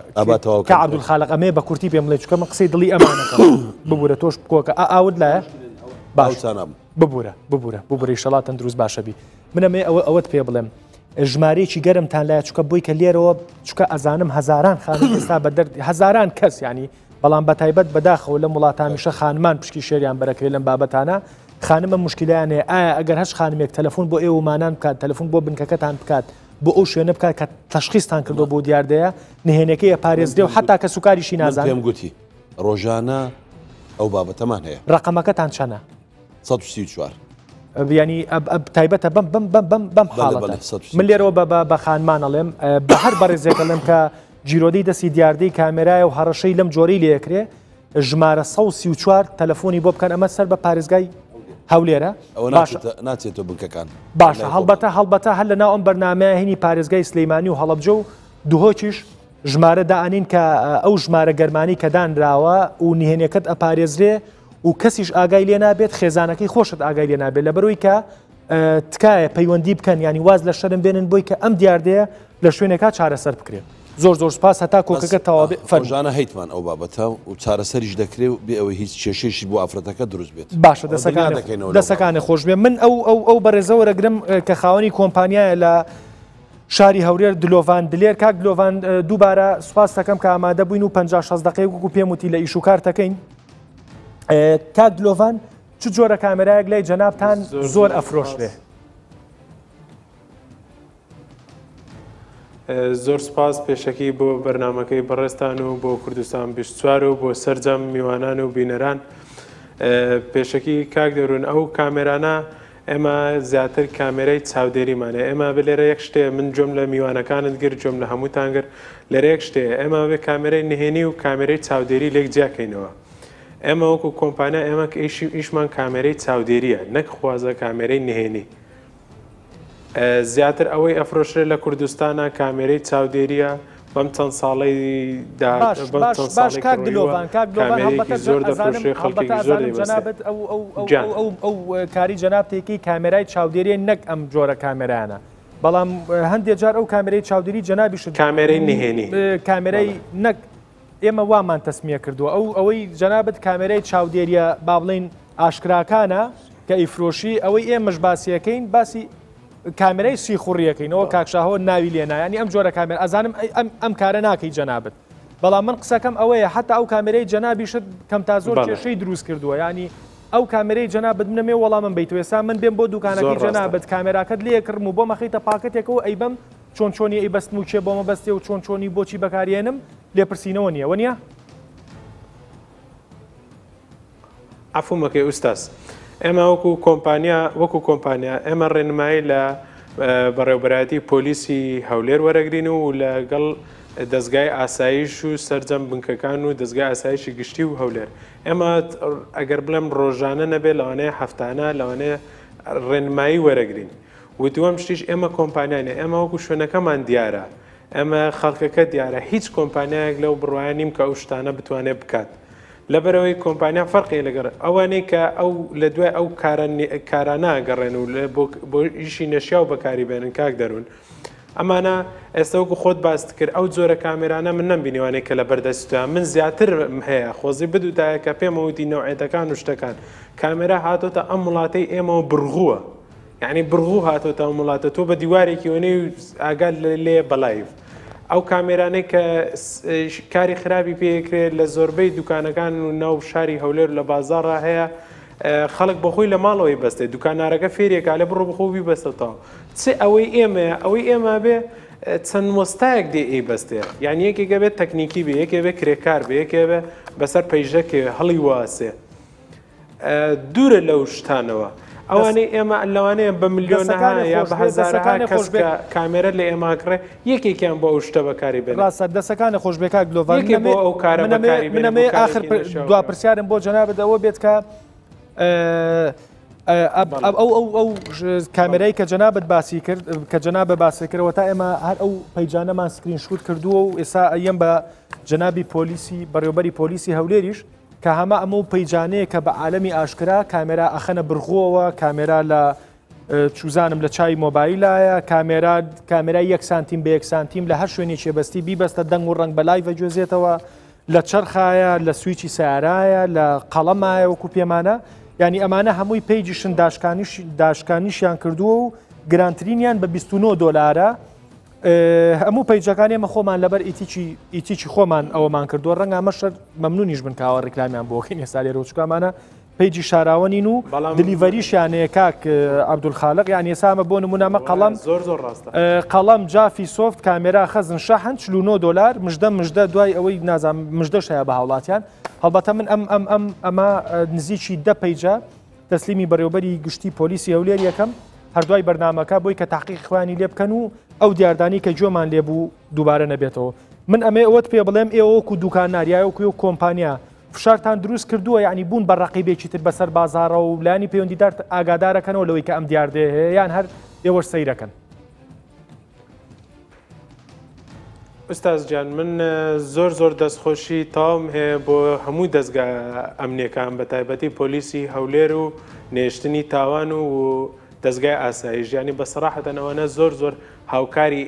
کە عەبدولخالق ئەمێ بە کورتی پێم بڵێ چکە من قسەی دڵی ئەمانەکە ببوورە تۆش بکۆکە ئاوت لایە باوچانە ببوورە ئیشەڵا تەندروست باشە بی منەمێ ئەوەت پێ بڵێم ژمارەیەکی گەرمتان لایە چکە بۆی کە لێرەوە چکە ئەزانم هەزاران خانم ئێستا بە دەر هەزاران کەس ینی بەڵام بەتایبەت بەداخەوە لە وڵاتامیشە خانمان پشکی شێریان بەرەکەوێت لەم بابەتانە خانمە مشکلایانێ ئایا ئەگەر هەش خانمێک تەلەفۆن بۆ ئێوەمانان بکات تەلەفۆن بۆ بنکەکەتان بکات بۆ ئەو شوێنە بکات کە تەشخیصتان کردو بۆ دیاردەیە نهێنەکەی پارێزدێ و حتا کە سوکاریشی نازان پێم گوتی ڕۆژانە ئەو بابەتەمان هەیە ڕقەمەکەتان چەنە 134 ینی تایبەتە بەم حاڵەتە من لێرەوە بە خانمان ئەڵێم بە هەر بەڕێزێکەڵێم کە جیرۆدەی دەستی دیاردەی کامێرایە و هەڕەشەی لەم جۆرەی لێکرێ ژمارە 134 تەلەفۆنی بۆ بکەن ئەمە سەر بە پارێزگای هەولێرە ناچێتەوە بنکەکان باشە هەڵبەتە هەر لە ناو ئەم بەرنامەیە هینی پارێزگای سلەیمانی و هەڵەبجە و دوهۆکیش ژمارە دائنین کە ئەو ژمارە گەرمانی کە دانراوە و نهێنیەکەت ئەپارێزرێ و کەسیش ئاگای لێ نابێت خێزانەکەی خۆشت ئاگای لێ نابێت لەبەرەوەی کە تکایە پەیوەندی بکەن ینی واز لە شەرم بێنن بۆی کە ئەم دیاردەیە لە شوێنێکا چارەسەر بکرێت. زۆر سپاس هەتا کۆکەکە تەواو فەرمانە هەیتمان ئەو بابەتە و چارەسەریش دەکرێت و بێ ئەوەی هیچ کێشەیەشی بۆ ئافرەتەکە دروست بێت. باشە دەسەکانی خۆش بێ من ئەو بەڕێزەوەرەگرم کە خاوەنی کۆمپانیایە لە شاری هەورێر دلۆڤان دلێر کاک دلۆڤان دووبارە سوپاس دەکەم کە ئامادە بووین و 50 دقەیەک وەکو پێم وتی لە ئیش و کار دەکەین. کاک دلۆڤان چ جۆرە کامێرایەک لای جەنابتان زۆر ئەفرۆشرێ؟ زۆر سپاس پێشەکی بۆ بەرنمەکەی بەڕێستان و بۆ کوردستان 24 و بۆ سەرجەم میوانان و بینەران. پێشەکی کاک دەڕون ئەو کامێرانە ئێمە زیاتر کامێرەی چاودێریمانە ئێمە بلێرە یەک شتێ من جۆم لە میوانەکانت گر جۆم لە هەمووتان گر لەرە یەک شتێ ئێمە بێ کامێرەی نهێنی و کامێرەی چاودێری لێک جیاکەینەوە. ئێمە وەکو کۆمپانیا ئێمە ئیشمان کامێرەی چاودێریە نەک خوازە کامێرەی نهێنی. زیاتر ئەوەی ئەفرۆشرێت لە کوردستانە کامێرەی چاودێریە بەم چەند ساڵی باش کاک دلۆڤان زۆر دەفرۆشێ خەڵکی زۆر جەنابەت ئەو کاری جەنابتێکی کامێرای چاودێریە نەک ئەم جۆرە کامێرانە بەڵام هەندێک جار ئەو کامێرەی چاودێری جەنابیش کامێرەی نهێنی کامێرەی نەک ئێمە وامان تەسمیە کردووە ئەوەی جەنابەت کامێرەی چاودێریە با بڵین ئاشکراکانە کە ئیفرۆشی ئەوەی ئێمەش باسیەکەین باسی کامێرەی سیخوڕیەکەینەوە کاکشاهۆ ناوی لێنایانی ئەم جۆرە کامێر ئەزانم ئەم کارە ناکەی جەنابەت بەڵام من قسەکەم ئەوەیە حتا ئەو کامێرەی جەنابیشت کەم تا زۆر کێشەی دروست کردووە ینی ئەو کامێرەی جەنابەت منەمێ وەڵامم بیت ێستا من بێم بۆ دوکانەکەی جەنابەت کامێراکەت لێ کردم و بۆ مەخیتە پاکەتێکەوە ئەیبم چۆنی ئەیبەستم و چێ بۆمە بەستێ و چۆنی بۆچی بەکارێنم لێپرسینەوە نییە وەنیە؟ عفومەکەی ئوستاس ئێمە وەکو کۆمپانیا ئێمە ڕێنمایی لە بەڕێوەبەرایەتی پۆلیسی هەولێر وەرەگرین و لەگەڵ دەستگای ئاسایش و سەرجەم بنکەکان و دەستگای ئاسایشی گشتی و هەولێر ئێمە ئەگەر بڵێم ڕۆژانە نەبێ لەوانەیە هەفتانە لەوانەیە ڕێنمایی وەرەگرین و دووەم شتیش ئێمە کۆمپانیانە ئێمە وەکو شوێنەکەمان دیارە ئەمە خەڵکەکە دیارە هیچ کۆمپانیایەک لەو بڕوایە نیم کە ئەو شتانە بتوانێت بکات لەبەرەوەی کۆمپانیا فەرقی لەگەڕ ئەوانەی کە ئەو لە دوای ئەو کارانە گەڕێن و بۆ ئیشی نەشیا و بەکاری بێنن کاک دەروون ئەمانە ئێستا وەکو خۆت باست کرد ئەو جۆرە کامێرانە من نەمبینیوانەیە کە لە بەردەستە من زیاتر هەیە خۆزی بدوتایە کە پێمەوتی نەوعێتەکان و شتەکان کامێرا هاتۆتە ئەم وڵاتەی ئێمەوە بڕغووە یعنی بڕغوو هاتۆتە ئەم وڵاتە تۆ بە دیوارێکی وێنەی ئاگال لێ بەلایف ئەو کامێرانەی کە کاری خراپی پێکرێت لە زۆربەی دوکانەکان و ناو شاری هەولێر لە بازاڕە هەیە خەڵک بەخۆی لە ماڵەوەی بەستێت دوکانارەکە فێریەکە لە بڕۆ بخۆبی بەستێتەوە چ ئەوەی ئێمە بێ چەند وەستایەک دێ ئەی بەستێ یعنی یەکێکە بێت تەکنیکی بێ یەکێ بێ کرێکار بێ یەکێ بێ بەسەر پەیژەکێ هەڵی واسێ دوورە لەو شتانەوە ئەوانەی ئێمە لەوانەیە بە ملیۆنەها یا بە هەزارها کەس کامێرە لە ئێماکڕێ یەکێکیان بۆ ئەو شتە بەکاری بێن ڕاستە دەسەکانی خۆشبێکا گلۆڤان بۆ ئەو کارە منەمێ آخر دوا پرسیارم بۆ جەنابەت ئەوە بێت کە ئەو کامێرایی کە جەنابەت باسی کرد کە جەنابە باسی کردەوە تا ئێمە هەر ئەو پەیجانەمان سکرین شوت کردووە و ئێستا ئەم بە جەنابی پۆلیسی بەڕێوەبەری پۆلیسی هەولێریش کە هەمە ئەمە و پەیجانەیە کە بە عالەمی ئاشکرا کامێرا ئەخەنە بڕغۆوە کامێرا لە چوزانم لە چای مۆبایلایە کامێرای 1 سانتیم بە 1 سانتیم لە هەر شوێنی چێبەستی بیبەستە دەنگ و ڕنگ بەلای بەگوێزێتەوە لە چرخایە لە سویچی سیارایە لە قەڵەمایە وەکو پێمانە ینی ئەمانە هەمووی پیجیشن داشکانیشیان کردووە و گرانترینیان بە 29 دۆلارە هەموو پیجەکانی ئەمە خۆمان لەبەر ئیتیچی خۆمان ئەوەمان کردووە ڕەنگە ئەمەشە مەمنونیش بن کاوە ڕێکلامیان بۆکەین ێستا لێرە ڕۆچکامانە پیجی شاراوەنین و دلیڤەریشیانەیە کاک عەبدولخالق یعنی ئێستا بۆ نمونەمە قەڵەم جافی سۆفت کامێرا خەزن شەحن 49 دۆلار مژدە دوای ئەوەی نازانم مژدەش هەیە بە هاوڵاتیان هەڵبەتە من ئەمە نزیکی 10 پیجە تەسلیمی بەڕێوەبەری گشتی پۆلیسی هەولێر یەکەم هەردوای بەرنامەکە بۆی کە تحقیق خوانی لێ بکەن و ئەو دیاردانی کە جۆمان لێبوو دووبارە نەبێتەوە من ئەمێ ئەوەت پێ بڵێم ئێوەکو دوکاناریایەوەکو کۆمپانیا فشارتان دروست کردووە یعنی بوون بە ڕقیبێکی تر بەسەر بازارە و لانی پەیوەندیدار ئاگادارەکەنەوە لەوەی کە ئەم دیاردێ هەیە یان هەر ئێوەش سەیرەکەن ئوستاز جان من زۆر دەستخۆشی تاوم هەیە بۆ هەموو دەستگا ئەمنیەکان بە تایبەتی پۆلیسی هەولێر و نێشتنی تاوان و دەستگای ئاسایی ژیانی بەسەراحەتەن ئەوانە زۆر هاوکاری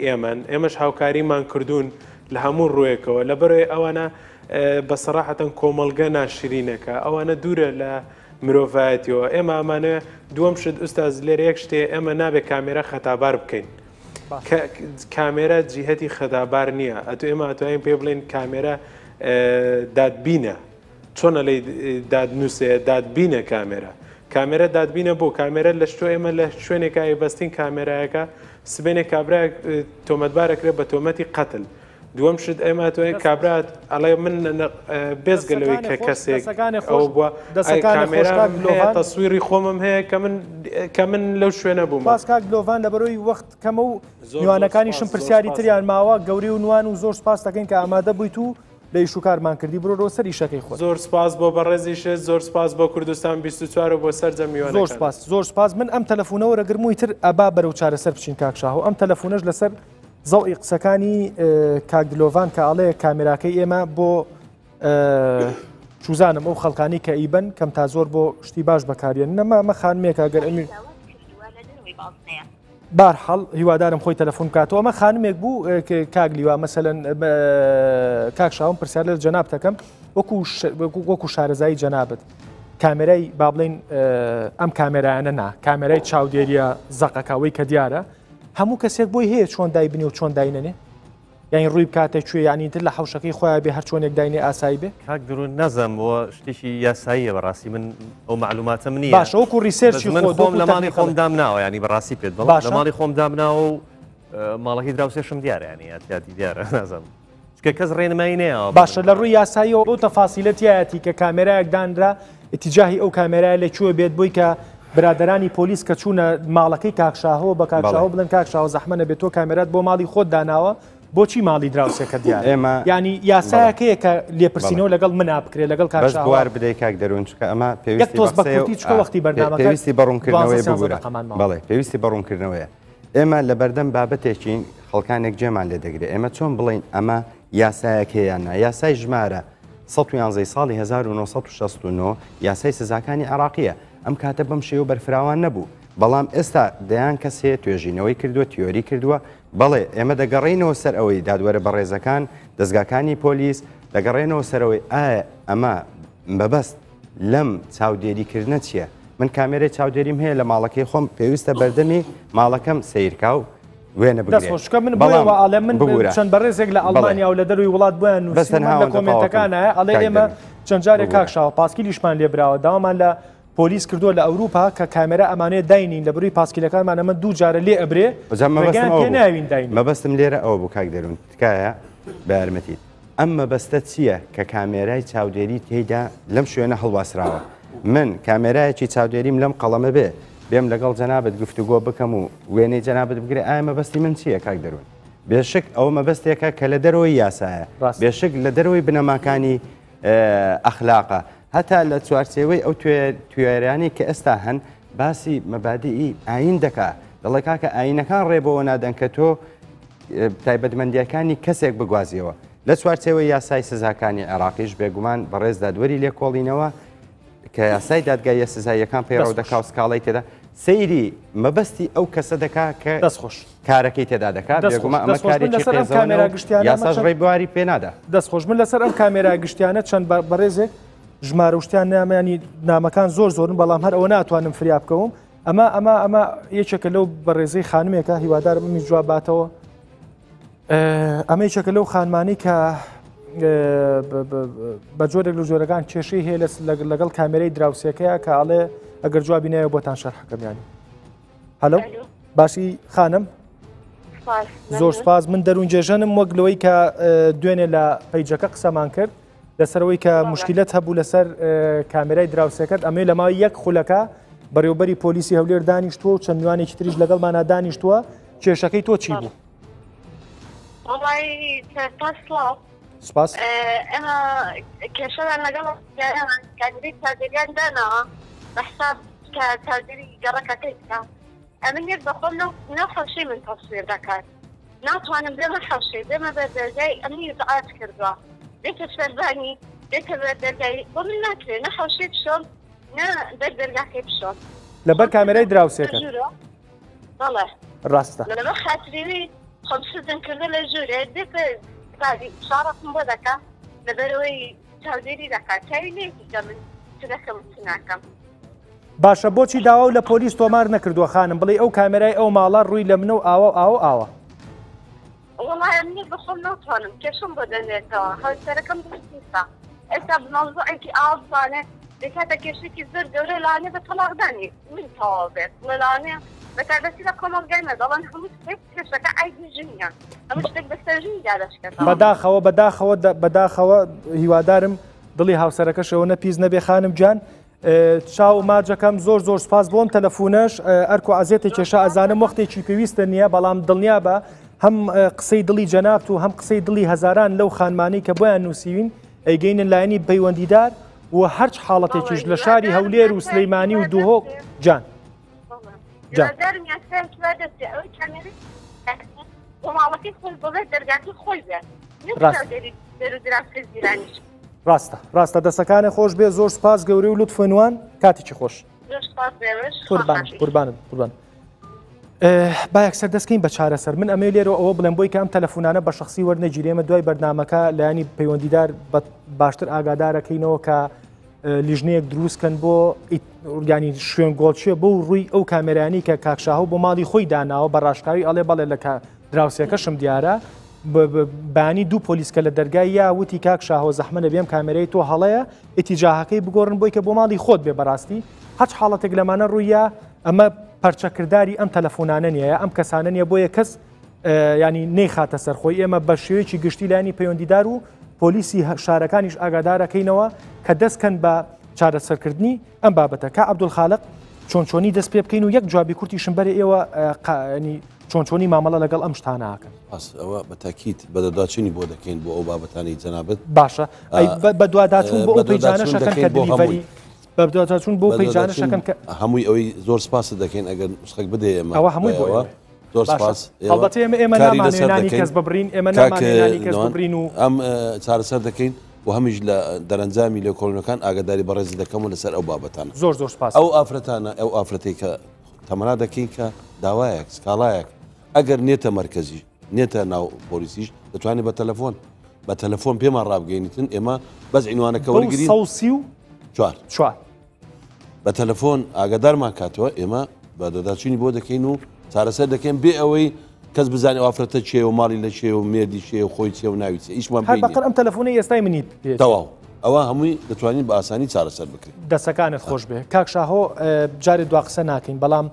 ئێمەش هاوکاریمان کردوون لە هەموو ڕوویەکەوە لەبەرەوەی ئەوانە بەسەراحەتەن کۆمەڵگە ناشرینەکە ئەوانە دوورە لە مرۆڤایەتیەوە ئێمە ئەمانە دووەم شت ئوستاز لێرە یەک شتێ ئێمە نابێت کامێرە خەتابار بکەین کامێرە جیهەتی خەتابار نییە ئەتو ئێمە ئەتوانین پێ بڵێن کامێرە دادبینە چۆنە لەی دادنووسێ دادبینە کامێرە دادبینە بۆ کامێرە لە شتۆ ئێمە لە شوێنێکە بەستین کامێرایەکە سبێنێک کابرا تۆمەتبارەکرێت بە تۆمەتی قەتل دووەم شت ئێمە توانین کابرات ئەڵێ من بێزگەلەوەی کە کەسێک ئەو بووە کامێرا تەسویری خۆمم هەیە کە من لەو شوێنە بووم پاسکاک گلۆڤان لەبەرەوەی وەخت کەمە و میوانەکانیشم پرسیاری تریان ماوە گەوری و نوان و زۆر سپاس دەکەین کە ئامادە بوویت و لە ئیش و کارمان کردی بڕۆ سەر ئیشەکەی خۆت زۆر سپاس بۆ بەڕێزیشت زۆر سپاس بۆ کوردستان 24 و بۆ سەرجەم میوانەکان زۆر سپاس من ئەم تەلەفۆنەوە ڕەگرمووی تر ئەبا بەرەو چارەسەر بچین کاکشاهۆ ئەم تەلەفۆنەش لەسەر زەوئی قسەکانی کاگلۆڤان کە ئاڵەیە کامێراکەی ئێمە بۆ چوزانم ئەو خەڵکانی کە ئیبن کەم تا زۆر بۆ شتی باش بەکارێن نەمە خانمێکە گەر ئەمیر بارحەڵ هیوادارم خۆی تەلەفۆن بکاتەوە ئەمە خانمێک بوو کاگلیوە مەسەلەن کاکشاوم پرسیار لە جەناب دەکەم وەکو شارەزایی جەنابەت کامێرای با بڵێن ئەم کامێرایانە نا کامێرای چاودێریە زەقەکەوەی کە دیارە هەموو کەسێک بۆی هەیە چۆن دایبنی و چۆن داینێنێ یعنی ڕووی بکاتە کوێ ینی تر لە حوشەکەی خۆیان بێ هەر چۆنێک داینێ ئاسایی بێ کاک درون نەزم بۆ شتێکی یاساییە بەڕاستی من ئەو معلوماتم نییە باشە وەکو ریسێرچی خۆم لە ماڵی خۆم دامناوە ینی بەڕاستی پێت بڵ لە ماڵی خۆم دامناوە و ماڵەکەی دراوسێشم دیارە ینی ئەتیاتی دیارە نازم چکە کەس ڕێنمایی نەیە باشە لە ڕووی یاساییەوە ئەو تەفاسیلەتیایەتی کە کامێرایەک دانرا ئتیجاهی ئەو کامێرای لەکوێ بێت بۆی کە برادرانی پۆلیس کە چوونە ماڵەکەی کاکشاهەوە بە کاکشاهەوە بڵێن کاکشاوە زەحمە نەبێت تۆ کامێرات بۆ ماڵی خۆت داناوە بۆچی ماڵی دراوسێکە دیارە ینی یاسایەکەیە کە لێپرسینەوە لەگەڵ منا بکرێت لەگەڵ کاکشاوار بدەیت کاک دەروون چکە ئەمە پێویستی پێویستی بەڕوونکردنەوەی بگورە بەڵێ پێویستی بەڕوونکردنەوەیە ئێمە لە بەردەم بابەتێکین خەڵکانێک جێمان لێ دەگرێت ئێمە چۆن بڵین ئەمە یاسایەکەیانە یاسای ژمارە 111 ساڵی 1969 یاسای سزاکانی عراقیە ئەم کاتە بەم شێوە بەرفراوان نەبوو بەڵام ئێستا دەیان کەسێ توێژینەوەی کردووە تیۆری کردووە بەڵێ ئێمە دەگەڕێینەوە سەر ئەوەی دادوەرە بەڕێزەکان دەستگاکانی پۆلیس دەگەڕێنەوە سەرەوەی ئایا ئەمە بەبەست لەم چاودێریکردنە چییە؟ من کامێرەی چاودێریم هەیە لە ماڵەکەی خۆم پێویستە بەردەمی ماڵەکەم سیرکا و وێنە بگرێت من بڵێ من چەند بەڕێزێک لە ئەڵمانیا و لە دەروی وڵات بۆیان نووسمان لە کۆمنتەکانە ئەڵێ ئێمە چەند جارێک کاکشاوە پاسکیلیشمان لێبراوە داوامان لە پۆلیس کردووە لە ئەوروپا کە کامێرە ئەمانەیە داینین لە بڕووی پاسکیلەکانمان ئەمە دوو جارە لێ ئەبرێ ناوین داین مەبەستم لێرە ئەوە بوو کاک دەروون تکایە بە یارمەتیت ئەم مەبەستە چییە کە کامێرای چاودێری تێیدا لەم شوێنە هەڵواسراوە من کامێرایەکی چاودێریم لەم قەڵەمە بێ بێم لەگەڵ جەنابەت گفتوگۆ بکەم و وێنەی جەنابەت بگرێ ئایا مەبەستی من چییە کاک دەروون بێشک ئەوە مەبەستێکە کە لە دەرەوەی یاسایە بێشک لە دەرەوەی بنەماکانی ئەخلاقە هەتا لە چوارچێوەی ئەو توێرانی کە ئێستا هەن باسی مەبادی ئاین دەکا دەڵێ کاکە ئاینەکان ڕێبەوە نادەن کە تۆ تایبەتمەندیەکانی کەسێک بگوازیەوە لە چوارچێوەی یاسای سزاکانی عێراقیش بێگومان بەڕێز دادوەری لێکۆڵینەوە کە یاسای دادگایە سزاییەکان پێڕەو دەکا و سکاڵی تێدا سەیری مەبەستی ئەو کەسە دەکا کە دەستخۆش کارەکەی تێدا دەکات بێگومان ئەمە کارێکی قێزەوە یاساش ڕێی بواری پێ نادا دەستخۆش من لەسەر ئەم کامێرای گشتیانە چەند بەڕێزێک ژمارە شتیان نامانی نامەکان زۆرن بەڵام هەر ئەوە ناتوانم فریا بکەوم ئەمە یەکێکە لەو بەڕێزەی خانمێکە هیوادارم می جواب باتەوە ئەمە یەکێکە لەو خانمانی کە بە جۆرێک لە جۆرەکان کێشەی هەیە لەگەڵ کامێرەی دراوسێکەیە کە ئاڵێ ئەگەر جوابی نایە بۆتان شەرحەکەمیانی هەلو باشی خانم زۆر سپاس من دەروونجێژەنم وەک لەوەی کە دوێنێ لە پەیجەکە قسەمان کرد لەسەرەوەی کە مشکلت هەبوو لەسەر کامێرای دراوسێکرد ئەمێ لەما یەک خولەکە بەڕێوبەری پۆلیسی هەولێر دانیشتووە و چەند میوانێکی تریش لەگەڵمانە دانیشتووە کێشەکەی تۆ چی بوو؟ سپاس ئەمە کێشەیان لەگەڵ کاندید چاودێریان داناوە بە حساب کە چاودێری گەڕەکەکەی بکە ئەمە یەک بەخۆم نەو خەڵشەی من تەسویر دەکات ناتوانم بێمە حەوشێ بێمە بە دەرگای ئەمنی دعات کردووە دێتە سەردانی دێتە بە دەرگای بۆ من ناکرێت نە حەوشێ بشۆم نە دەرگاکەی بشۆم لەبەر کامێرای دراوسێکە بەڵێ ڕاستە لەبەر خاتریوی خۆم سزنکردە لە ژوورێ دێتە شارەکم بۆ دەکات لەبەرەوەی چاودێری دەکات چاوی لێکیکە من چدەکەم ناکەم باشە بۆچی داوا و لە پۆلیس تۆمار نەکردووە خانم بڵێ ئەو کامێرای ئەو ماڵە ڕووی لە منە و ئاوە وڵای منی بخۆم ناتوانم کێشم بۆ دەنێتەوە هەوسەرەکەم دەستیسا ئێستا بمەوزوعێکی ئاوزانێ دەکاتە کێشێکی زۆر گەورە لانێ بە تەلاقدانی من تەواو بێت لەلانێ بەتابەتی لە کۆمەڵگایمە دەڵێن هەموو شتێک کێشەکە ئایدی ژنیە هەموو شتێک بەسەرژنی دادەشکێت بەداخەوە هیوادارم دڵی هاوسەرەکەشەوە نەپیز نەبێ خانم جان چاو ماجەکەم زۆر سپاس بۆم تەلەفۆنەش ئەرک و عزیێتی کێشە ئەزانم وەختێکی پێویستە نییە بەڵام دڵنیا بە هەم قسەی دڵی جەنابت و هەم قسەی دڵی هەزاران لەو خانمانەی کە بۆیان نووسیوین ئەیگەینن لایەنی پەیوەندیدار و هەرچ حاڵەتێکیش لە شاری هەولێر و سلەیمانی و دووهۆ جان ڕاستە دەسەکانی خۆش بێ زۆر سپاس گەورەی و لوتفێنوان کاتێکی خۆش قوربان با یەکسەر دەستکەین بە چارەسەر من ئەمێ لێرە ئەوە بڵێم بۆی کە ئەم تەلەفۆنانە بە شخصی وەرنەگیرێمە دوای بەرنامەکە لایانی پەیوەندیدار باشتر ئاگادارەکەینەوە کە لیژنەیەک دروستکەن بۆ ینی شوێن گۆڵچێ بۆ ڕووی ئەو کامێرانی کە کاکشاهو بۆ ماڵی خۆی داناوە بە ڕاشکاوی ئەڵێ بەڵێ لە دراوسێکەشم دیارە بانی دوو پۆلیسکە لە دەرگای یا وتی کاکشاهۆ زەحمە لەبێم کامێرەی تۆ هەڵەیە ئێتیجاهەکەی بگۆڕن بۆی کە بۆ ماڵی خۆت بێ بەڕاستی هەچ حاڵەتێک لەمانە ڕوویە ئەمە پەرچەکردداری ئەم تەلەفۆنانە نیە ئەم کەسانە نیە بۆیە کەس ینی نەیخاتە سەرخۆی ئێمە بە شێوەیەکی گشتی لایانی پەیوەندیدار و پۆلیسی شارەکانیش ئاگادارەکەینەوە کە دەستکەن بە چارەسەرکردنی ئەم بابەتە کە عەبدولخالق چۆنچۆنی دەست پێ بکەین و یەک جوابی کورتی شمبەرە ئێوە چۆنچۆنی مامەڵە لەگەڵ ئەم شتانەکەن ئەوە بەتاکیت بەدەداچنی بۆ دەکەین بۆ ئەو بابەتانی جەنابەت باشە بە دوواداچوون بۆ ئەو پەیجانەشەکەن کە دلیڤەری بەدواداچوون بۆ پەیجانەشەکەن کە هەمووی ئەوەی زۆر سپاس دەکەین ئەگەر شخێک بدێ ئێمە ئەوە هەمووی بۆەوە زۆر سپاس هەڵبەت ئێمە نامانێنانی کەس ببڕین ئێمە نامانێنانی کەس ببڕین و ئەم چارەسەر دەکەین و هەمیش لە دەرەنجامی لێ کۆڵنەکان ئاگاداری بەڕێزی دەکەم و لەسەر ئەو بابەتانە زۆر سپاس ئەو ئافرەتانە ئەو ئافرەتەی کە تەمەنا دەکەین کە داوایەک سکاڵایەک ئەگەر نێتە مرکزی نێتە ناو پۆلیسیش دەتوانێت بە تەلەفۆن پێمان ڕابگەینیتن ئێمە بەس عینوانەکە وەرگرین 4 بە تەلەفۆن ئاگادارمان کاتەوە ئێمە بە دەداچینی بۆ دەکەین و چارەسەر دەکەین بێ ئەوەی کەس بزانێ ئافرەتە چێ و ماڵی لە چێ و مێردی چێ و خۆی چێ و ناوی چێ هیچمان بەقەر ئەم تەلەفۆنی ئێستای منیت تەواو ئەوە هەمووی دەتوانین بە ئاسانی چارەسەر بکرین دەسەکانت خۆش بێ کاکشاهۆ جارێ دوا قسە ناکەین بەڵام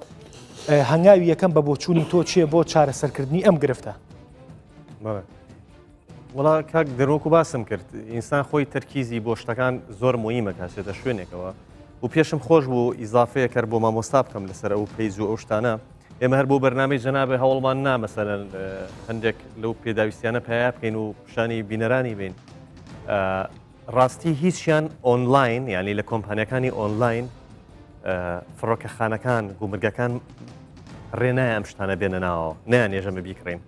هەنگاوی یەکەم بە بۆچوونی تۆ چییە بۆ چارەسەرکردنی ئەم گرفتە وڵا کاک دەرۆک و باسم کرد ئینسان خۆی تەرکیزی بۆ شتەکان زۆر مهمە کاسێتە شوێنێکەوە و پێشم خۆش بوو ئیزافەیە کرد بۆ مامۆستا بکەم لەسەر ئەو پێیز و ئەو شتانە ئێمە هەر بۆ بەرنامەی جەنابێ هەوڵمان نامەسەرەن هەندێک لەو پێداویستیانە پیا بکەین و پیشانی بینەرانی بین ڕاستی هیچیان ئۆنلاین یعنی لە کۆمپانیەکانی ئۆنلاین فڕۆکەخانەکان گومرگەکان ڕێنایە ئەم شتانە بێنە ناوە نیان ێژەمە بیکڕین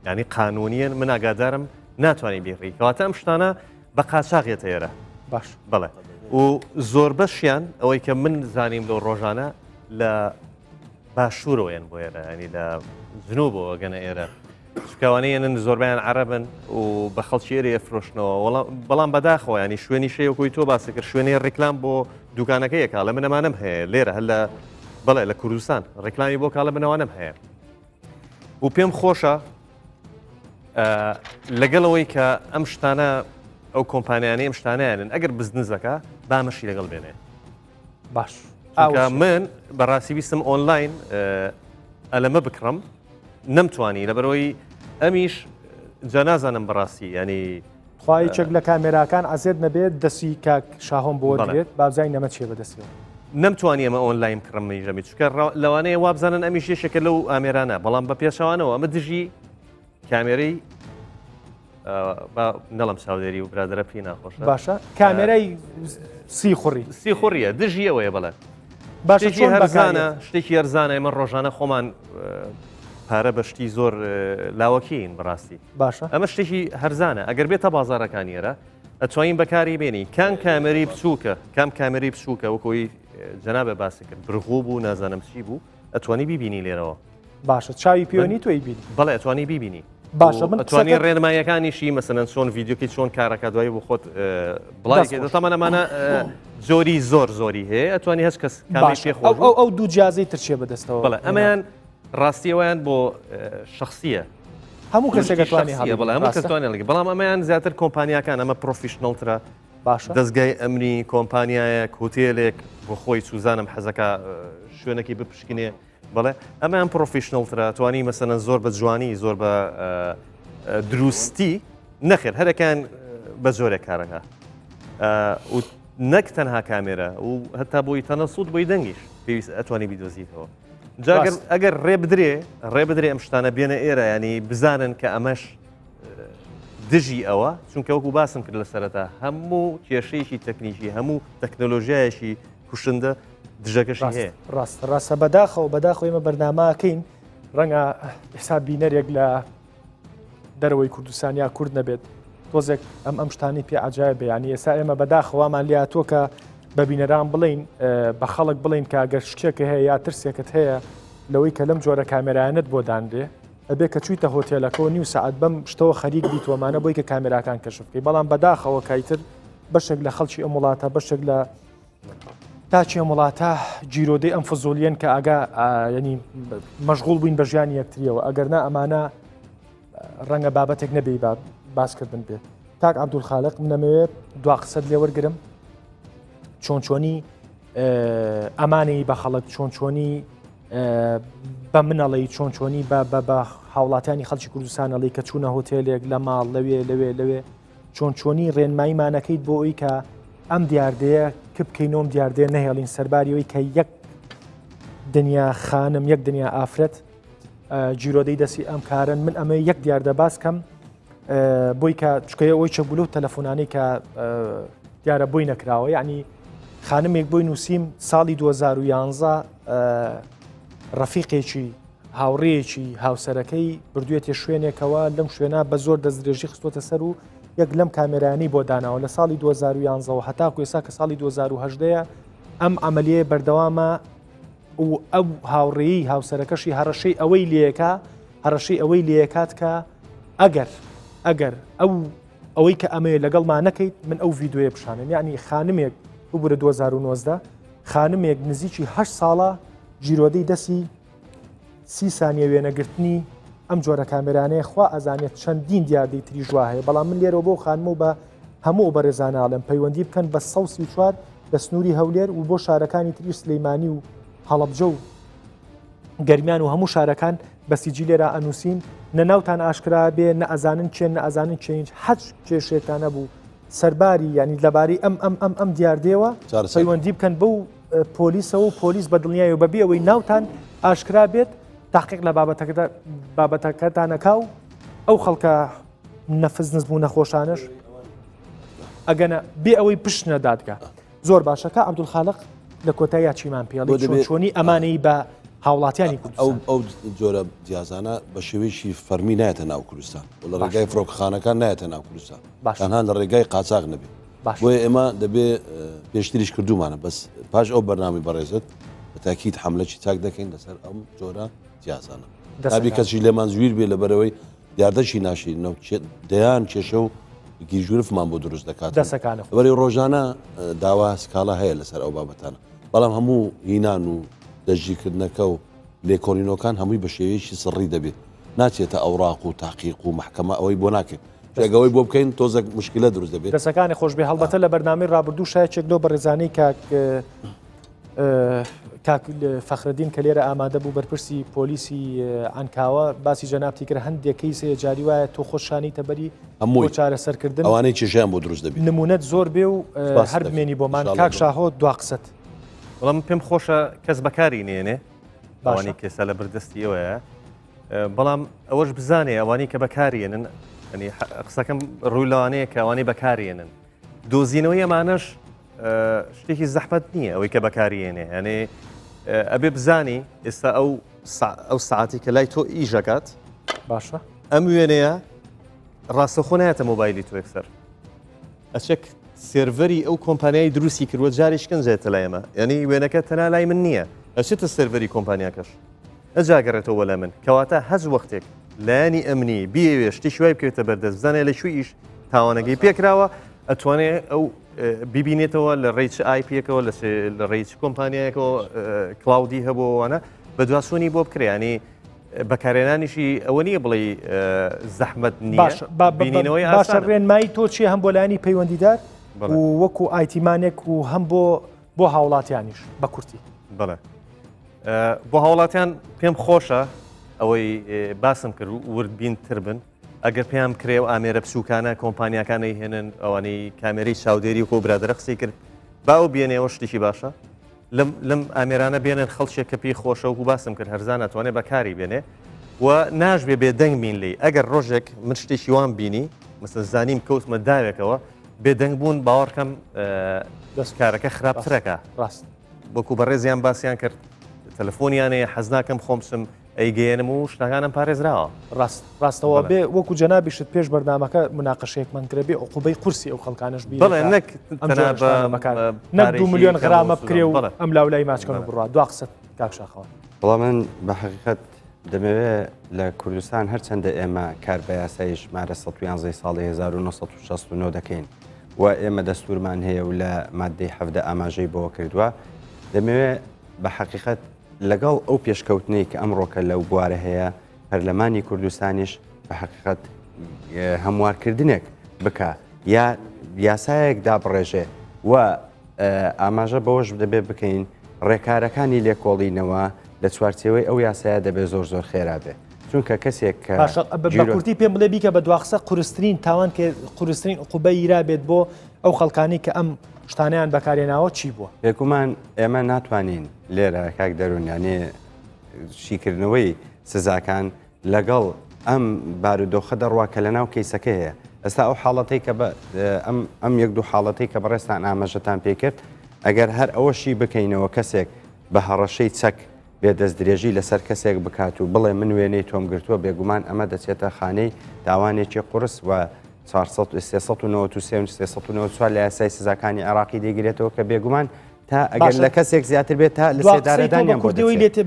ینی قانونیان من ئاگادارم ناتوانانی بیڕی کەواتە ئەم شتانە بە قاچاقێتە ئێرە باش بڵێ و زۆر بەشیان ئەوەی کە من زانیم لەو ڕۆژانە لە باشوورەوەیان بۆ ئێرە ینی لە جنوبەوە گەنە ئێرە شکاوانەیەنن زۆربیان عەرەبن و بە خەڵکی ئێرە ئەفرۆشنەوە بەڵام بەداخەوە ینی شوێنی شەیەکۆی تۆ باسی کرد شوێنی ڕێکلام بۆ دوکانەکەیەکە لە منەمانم هەیە لێرە هەل لە بەڵێ لە کوردستان ڕێکلامی بۆ کاڵە بنەوانم هەیە و پێم خۆشە لەگەڵەوەی کە ئەم شتانە ئەو کۆمپانیانەی ئەم شتانیانن ئەگەر بزنسەکە بامەشی لەگەڵ بێنێ باش من بەڕاستی ویستم ئۆنلاین ئەلەمە بکڕم نەمتوانی لەبەرەوەی ئەمیش جانازانم بەڕاستی ینی خی چەک لە کامێراکان ئازێت نەبێت دەستی کاک شاهۆم بۆ دێت بابزای نەمە چێ بەدەستەوە نەمتوانی ئەمە ئۆنلاین بکڕمی ژەمی چکە لەوانەیە وابزانن ئەمیش یەشێکە لەو ئامێرانە بەڵام بە پێشەوانەوە ئەمە دژی کامێرەی نەڵم چاودێری و برادرە پێی ناخۆشە باشە کامێرای سی خوڕیە دژیەوەیە بڵێ باشە هەرزانە شتێکی هەرزانە ئێمە ڕۆژانە خۆمان پارە بەشتی زۆر لاوەکیین بەڕاستی باشە ئەمە شتێکی هەرزانە ئەگەر بێتە بازارەکانیێرە ئەتوانین بەکاری بێنی کام کامێری بچووکە کام کامێری بچووکە وەکۆی جەنابە باسی کرد برغوو بوو نازانم چی بوو ئەتوانی بیبینی لێرەوە باشە چاوی پیۆنی توی بین بەڵێ ئەتوانی بیبینی باشە من ئەتوانی ڕێنمایەکانیشی مەسەن چۆن ڤیددیوکی چۆن کارەکە دوایی بۆ خۆت بڵایکێت تەمەنەمانە زۆری زۆری هەیە ئەتوانی هەست کەس کامی پێ ئەو دوو جیازەی ترچێ بەدەستەوە بڵێ ئەمەیان ڕاستیەوەیان بۆ شخصیە هەموو کەسێکتوانی بڵێ هەموو کەستوانێت لەگە بەڵام ئەمەیان زیاتر کۆمپانیاکان ئەمە پرۆفیشنڵترە باشە دەستگای ئەمنی کۆمپانیایە هۆتێلێک بۆ خۆی سوزانم حەزەکە شوێنێکی بپشکنێ بڵێ ئەمەیان پرۆفیشنڵترە توانی مەسەنە زۆر بە جوانی زۆر بە دروستی نەخێر هەرەکان بە زۆرێک کارەکە نەک تەنها کامێرە و هەتا بۆی تەنە سوود بۆی دەنگیش پێویست ئەتوانی بیدۆزیتەوە ئەگەر ڕێبدرێ ئەم شتانە بێنە ئێرە ینی بزانن کە ئەمەش دژی ئەوە چونکە وەکو باسم کرد لە سەرەتا هەموو کێشەیەکی تەکنیکی هەموو تەکنۆلۆژیایەکی کوشندە دژەکەشی هەیە ڕاستە بەداخەوە ئێمە بەرنامەکەین ڕەنگە حساب بینەرێک لە دەرەوەی کوردستانیا کورد نەبێت تۆزێک ئەم شتانی پێ عجایب ینی ئێستا ئێمە بەداخەوامان لاتۆ کە بە بینەران بڵین بە خەڵک بڵین کە ئەگەر شتێکە هەیە یا ترسێکت هەیە لەوەی کە لەم جۆرە کامێرایەنت بۆ دانرێ ئەبێ کە چوویتە هۆتێلەکەەوە نیو سعات بەم شتەوە خەریک بیتوەمانە بۆی کە کامێراکان کەشف بکەی بەڵام بەداخەوە کایتر بەشێک لە خەڵکی ئەم وڵاتە بەشێک لە تاچی ئەم وڵاتە جیرۆدەی ئەم فزۆلیەن کە ئاگا ینی مەشغوڵ بووین بە ژیانی یەکتریەوە ئەگەرنا ئەمانە ڕەنگە بابەتێک نەبێ باسکردن بێت تاک عەبدولخالق منەمەوێت دوا قسەت لێ وەرگرم چۆنچۆنی ئەمانەی بە خەڵک چۆنچۆنی بە منەڵی چۆنچۆنی بە هاوڵاتیانی خەڵکی کوردستانەڵی کە چوونە هۆتێلێک لە ماڵ لەوێ چۆنچۆنی ڕێنماییمانەکەیت بۆ ئەوی کە ئەم دیاردەیە کە بکەینۆم دیاردەیە نەهێڵین سەرباریەوەی کە یەک دنیا خانم یەک دنیا ئافرەت جیرۆدەی دەسی ئەم کارن من ئەمە یەک دیاردە باسکەم بۆی کە چکەیە ئەوی چەبولە و تەلەفۆنانەی کە دیارە بۆی نەکراوە یعنی خانمێک بۆی نووسیم ساڵی 2011 ڕەفیقێکی هاوڕێیەکی هاوسەرەکەی بردوێتێ شوێنێکەوە لەم شوێنە بە زۆر دەستدرێژی خستۆتە سەر و یەک لەم کامێرانی بۆ داناوە لە ساڵی 2011 هەتاکو ئێستا کە ساڵی 2010 ئەم ئەمەلیە بەردەوامە و ئەو هاوڕێی هاوسەرەکەشی هەڕەشەی ئەوەی لێکە هەڕەشەی ئەوەی لێکات کە ئەگەر ئەوەی کە ئەمەیە لەگەڵمان نەکەیت من ئەو ڤیددیۆیە بشانم یعنی خانمێک ببوورە 2019 خانمێک نزیکی 8 ساڵە جیرۆدەی دەسی 30 سانیە وێنەگرتنی ئەم جۆرە کامێرانەیە خوا ئەزانێت چەندین دیاردەی تریژ وا هەیە بەڵام من لێرەوە بۆ خانم و بە هەموو بەڕێزاناڵم پەیوەندی بکەن بە 134 لە سنووری هەولێر و بۆ شارەکانی تری سلەیمانی و هەڵەبجە و گەرمیان و هەموو شارەکان بەسیجی لێرە ئەنووسین نەناوتان ئاشکرا بێ نە ئەزانن چێن نە ئەزانن چێنج هەچ کێشێتانە بوو سەرباری ینی لەباری ئەم دیاردێەوە پەیوەندی بکەن بەو پۆلیسەوە و پۆلیس بە دڵنیایی و بەبێ ئەوەی ناوتان ئاشکرا بێت تاقیق لە بابەتەکەتانەکاو ئەو خەڵکە نەفز نزبوو نەخۆشانش ئەگەنە بێ ئەوەی پشت نەدادگا زۆر باشەکە عەبدولخالق لە کۆتایی چیمان پێڵی چۆنی ئەمانەی بە هاوڵاتیانی ئەو جۆرە جیازانە بە شێوەیەکی فەرمی نایەتە ناو کوردستان و لە ڕێگای فڕۆکخانەکان نایەتە ناو کوردستان تەنها لە ڕێگای قاچاق نەبێت بۆیە ئێمە دەبێ پێشتریش کردومانە بەس پاش ئەو بەرنامی بەڕێزت بە تاکید حملەی چاک دەکەین لەسەر ئەم جۆرە جیازانە تابی کەسی لێمان زویر بێ لەبەرەوەی دیاردەشی ناشرینەوە دەیان کێشە و گیرژورفمان بۆ دروست دەکات بەری ڕۆژانە داوا سکاڵا هەیە لەسەر ئەو بابەتانە بەڵام هەموو هینان و دەژیکردنەکە و لێکۆڵینەکان هەمووی بە شێوەیەکی سڕی دەبێت ناچێتە ئەوراق و تاقیق و محکەمە ئەوەی بۆ ناکەێت ڕێگەوەی بۆ بکەین تۆزێک مشکلە دروست دەبێت دەسەکانی خۆش بێ هەڵبەتە لە بەرنامەی ڕابردوو شایەکێک دۆ بەڕێزانەی کاک فەخرەدین کە لێرە ئامادە بوو بەرپرسی پۆلیسی ئەنکاوە باسی جەنابتی کرد هەندێکی سێ جاری وایە تۆ خۆشانی تەبەری هەموو چارەسەرکردن ئەوانەی چێژیان بۆ دروست دەبێت نمونەت زۆر بێ و هەر بمێنی بۆمان کاک شاهۆ دوا قسەت بەڵام پێم خۆشە کەس بەکاری نێنێ ئەوانی کێسا لە بەردەستیەوەیە بەڵام ئەوەش بزانێ ئەوانی کە بەکارێنن ئەنی قسەکەم ڕووی لەوانەیە کە ئەوانەی بەکارێنن دۆزینەوەی ئەمانەش شتێکی زەحمەت نییە ئەوەی کە بەکارێنێ ئەنێ ئەبێ بزانی ئێستا ئەو ئەو سعاتی کە لای تۆ ئیژەکات باشە ئەم وێنەیە ڕاستەخۆ نایەتە مۆبایلی تۆ یەکسەر ئەچێک سێڤەری ئەو کۆمپانیای دروستی کردوە جاریش کنجێتە لای ئەمە یعنی وێنەکە تەنا لای من نییە ئەچێتە سێڤەری کۆمپانیاکەش ئەجاگەڕێتەوە لە من کەواتە هەز وەختێک لایانی ئەمنی بیاوێ شتی شوای بکەوێتە بەردەست بزانێ لە شوویش تاوانەگەی پێکراوە ئەتوانێت ئەو ببینێتەوە لە ڕێچ آیپەکەەوە لە ڕێچ کۆمپانیایەکەوە کلااودی هەبووەوانە بە دواسوونی بۆ بکرێنی بەکارێنانیشی ئەوە نییە بڵێ زەحمەت نییەبینینەوەی باشە ڕێنمایی تۆ چی هەم بۆ لایانی پەیوەندیدار و وەکو ئایتیمانێک و هەم بۆ هاوڵاتیانیش بە کورتی بڵێ بۆ هاوڵاتیان پێم خۆشە ئەوەی باسم کرد وردبینتر بن ئەگەر پێیان کرێ و ئامێرە بچووکانە کۆمپانیەکانی هێنن ئەوانەی کامێری چاودێری و برادرە قسەی کرد باو بێنێەوە شتێکی باشە لەم ئامێرانە بێنن خەڵکێک کە پێی خۆشە و باسم کرد هەرزان ئەتوانێت بەکاری بێنێ و ناژبێ بێدەنگ بین لی ئەگەر ڕۆژێک من شتێکی وان بینی مەسەن زانیم کەوتمە داوێکەوە بێدەنگ بوون باوەڕکەم دەستکارەکە خراپترەکە ڕاست بۆکو بەڕێزیان باسییان کرد تەلەفۆنیانەیە حەز ناکەم خۆمسم ئەیگەێنم و شتەکانم پارێزراوە ڕاستەوە بێ وەکو جەنابیشت پێش بەردامەکە مناقەشەیەکمان کرێ بێ عقوبەی قورسی ئەو خەڵکانش بڵێ نەک 2 ملیۆن غرامە بکرێ و ئەم لاولای ماچکەن بڕوا دو قسەت کاکشاخەوە بەڵام من بە حقیقت دەمەوێت لە کوردستان هەرچەندە ئێمە کار بە یاسایی ژمارە 111 ساڵی 1969 دەکەین و ئێمە دەستورمان هەیە و لە مادەی هەفتە ئاماژەی بۆ کردووە دەمەوێت بە حقیقت لەگەڵ ئەو پێشکەوتنەی کە ئەمڕۆکە لەو بوارە هەیە پەرلەمانی کوردستانیش بە حقیقت هەموارکردنێک بکە یا یاسایەک دابڕێژێ و ئاماژە بەوەش دەبێت بکەین ڕێکارەکانی لێکۆڵینەوە لە چوارچێوەی ئەو یاسایە دەبێت زۆر خێرا بێ چونکە کەسێک بە کورتی پێم بڵێ بیکە بە دواقسە قورسترین تاوان کە قورسترین عقوبەی ئیرا بێت بۆ ئەو خەڵکانی کە ئەم شتانیان بەکارێناوە چی بووە؟ پێکومان ئێمە ناتوانین لێرە کاک دەرونیانێ شیکردنەوەی سزاکان لەگەڵ ئەم بارودۆخە دەڕوا کە لە ناو کەیسەکە هەیە ئێستا ئەو حاڵەتەی کە ئەم یەک دوو حاڵەتەی کە بەڕێستان ئاماژەتان پێکرد ئەگەر هەر ئەوەشی بکەینەوە کەسێک بە هەڕەشەی چەک بێدەست درێژی لەسەر کەسێک بکات و بڵێ من وێنەی تۆم گرتووە بێگومان ئەمە دەچێتە خانەی داوانێکی قورس و 394 لە یاسای سزاکانی عێراقی دەیگرێتەوە کە بێگومان تا ئەگەر لە کەسێک زیاتر بێت تا لە سێدارەدانیان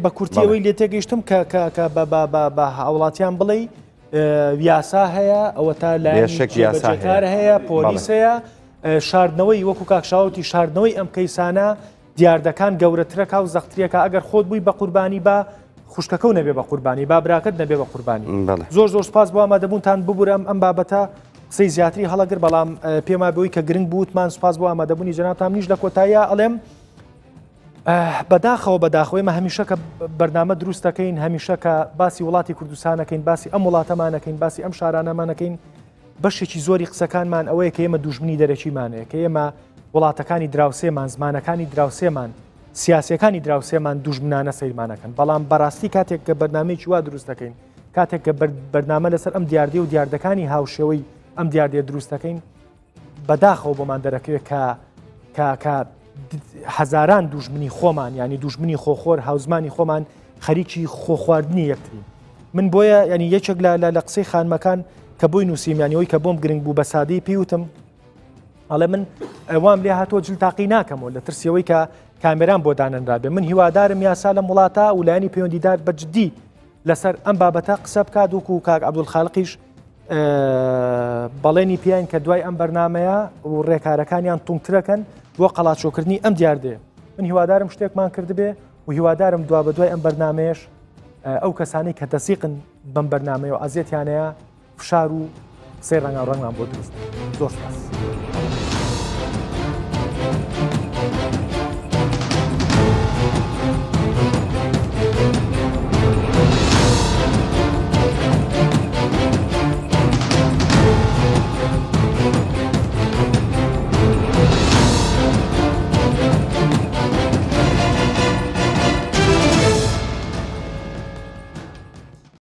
بە کورتیەوەی لێ تێگەیشتم کە بە هاوڵاتیان بڵێ یاسا هەیە ئەوە تا لایەنکار هەیە پۆلیس هەیە شاردنەوەی وەکو کاکشاوتی شاردنەوەی ئەم کەیسانە دیاردەکان گەورەترەکە و زەختریەکە ئەگەر خۆت بووی بە قوربانی بە خوشکەکە و نەبێ بە قوربانی با براکەت نەبێ بە قوربانی زۆر سپاس بۆ ئامادەبوونتان ببورم ئەم بابەتە قسەی زیاتری هەڵەگر بەڵام پێما بەوەی کە گرنگ بووتمان سپاس بۆ ئامادەبوونی جەنابتان نیش لە کۆتاییە ئەڵێم بەداخەوە مە هەمیشە کە بەرنامە دروست دەکەین هەمیشە کە باسی وڵاتی کوردستانەکەین باسی ئەم وڵاتەمانەکەین باسی ئەم شارانەمانەکەین بەشێکی زۆری قسەکانمان ئەوەیە کە ئێمە دوژمنی دەرەکیمانەیە کە ئێمە وڵاتەکانی دراوسێمان زمانەکانی دراوسێمان سیاسەکانی دراوسێمان دوژمنانە سەیرمانەکەن بەڵام بەڕاستی کاتێک کە بەرنامەیەکی وا دروست دەکەین کاتێک کە بەرنامە لەسەر ئەم دیاردی و دیاردەکانی هاوشێوەی ئەم دیاردێ دروست دەکەین بەداخەوە بۆمان دەرەکەوێت کە هەزاران دوژمنی خۆمان ینی دوژمنی خۆخۆر هاوزمانی خۆمان خەریکی خۆخواردنی یەکترین من بۆیە ینی یەکێک لە قسەی خانمەکان کە بۆی نووسیمیانیەوەی کە بۆم گرنگ بوو بە سادەی پێیوتم ئەڵێ من ئەوام لێ هاتۆ جلتاقی ناکەمەوە لە ترسیەوەی کە کامێران بۆ دانەنرابێ من هیوادارم یاسا لە وڵاتە و لایەنی پەیوەندیدار بەجددی لەسەر ئەم بابەتە قسە بکات وکو کاک عەبدولخالقیش بەڵێنی پیان کە دوای ئەم بەرنمەیە و ڕێکارەکانیان توندترەکەن بۆ قەڵاچۆکردنی ئەم دیاردێ من هیوادارم شتێکمان کردبێ و هیوادارم دوا بە دوای ئەم بەرنمەیەش ئەو کەسانی کە دەسیقن بەم بەرنمەیە و ئازیەتیانەیە فشار و قسەی ڕەنگاڕەنگمان بۆ دروست زۆر سپاس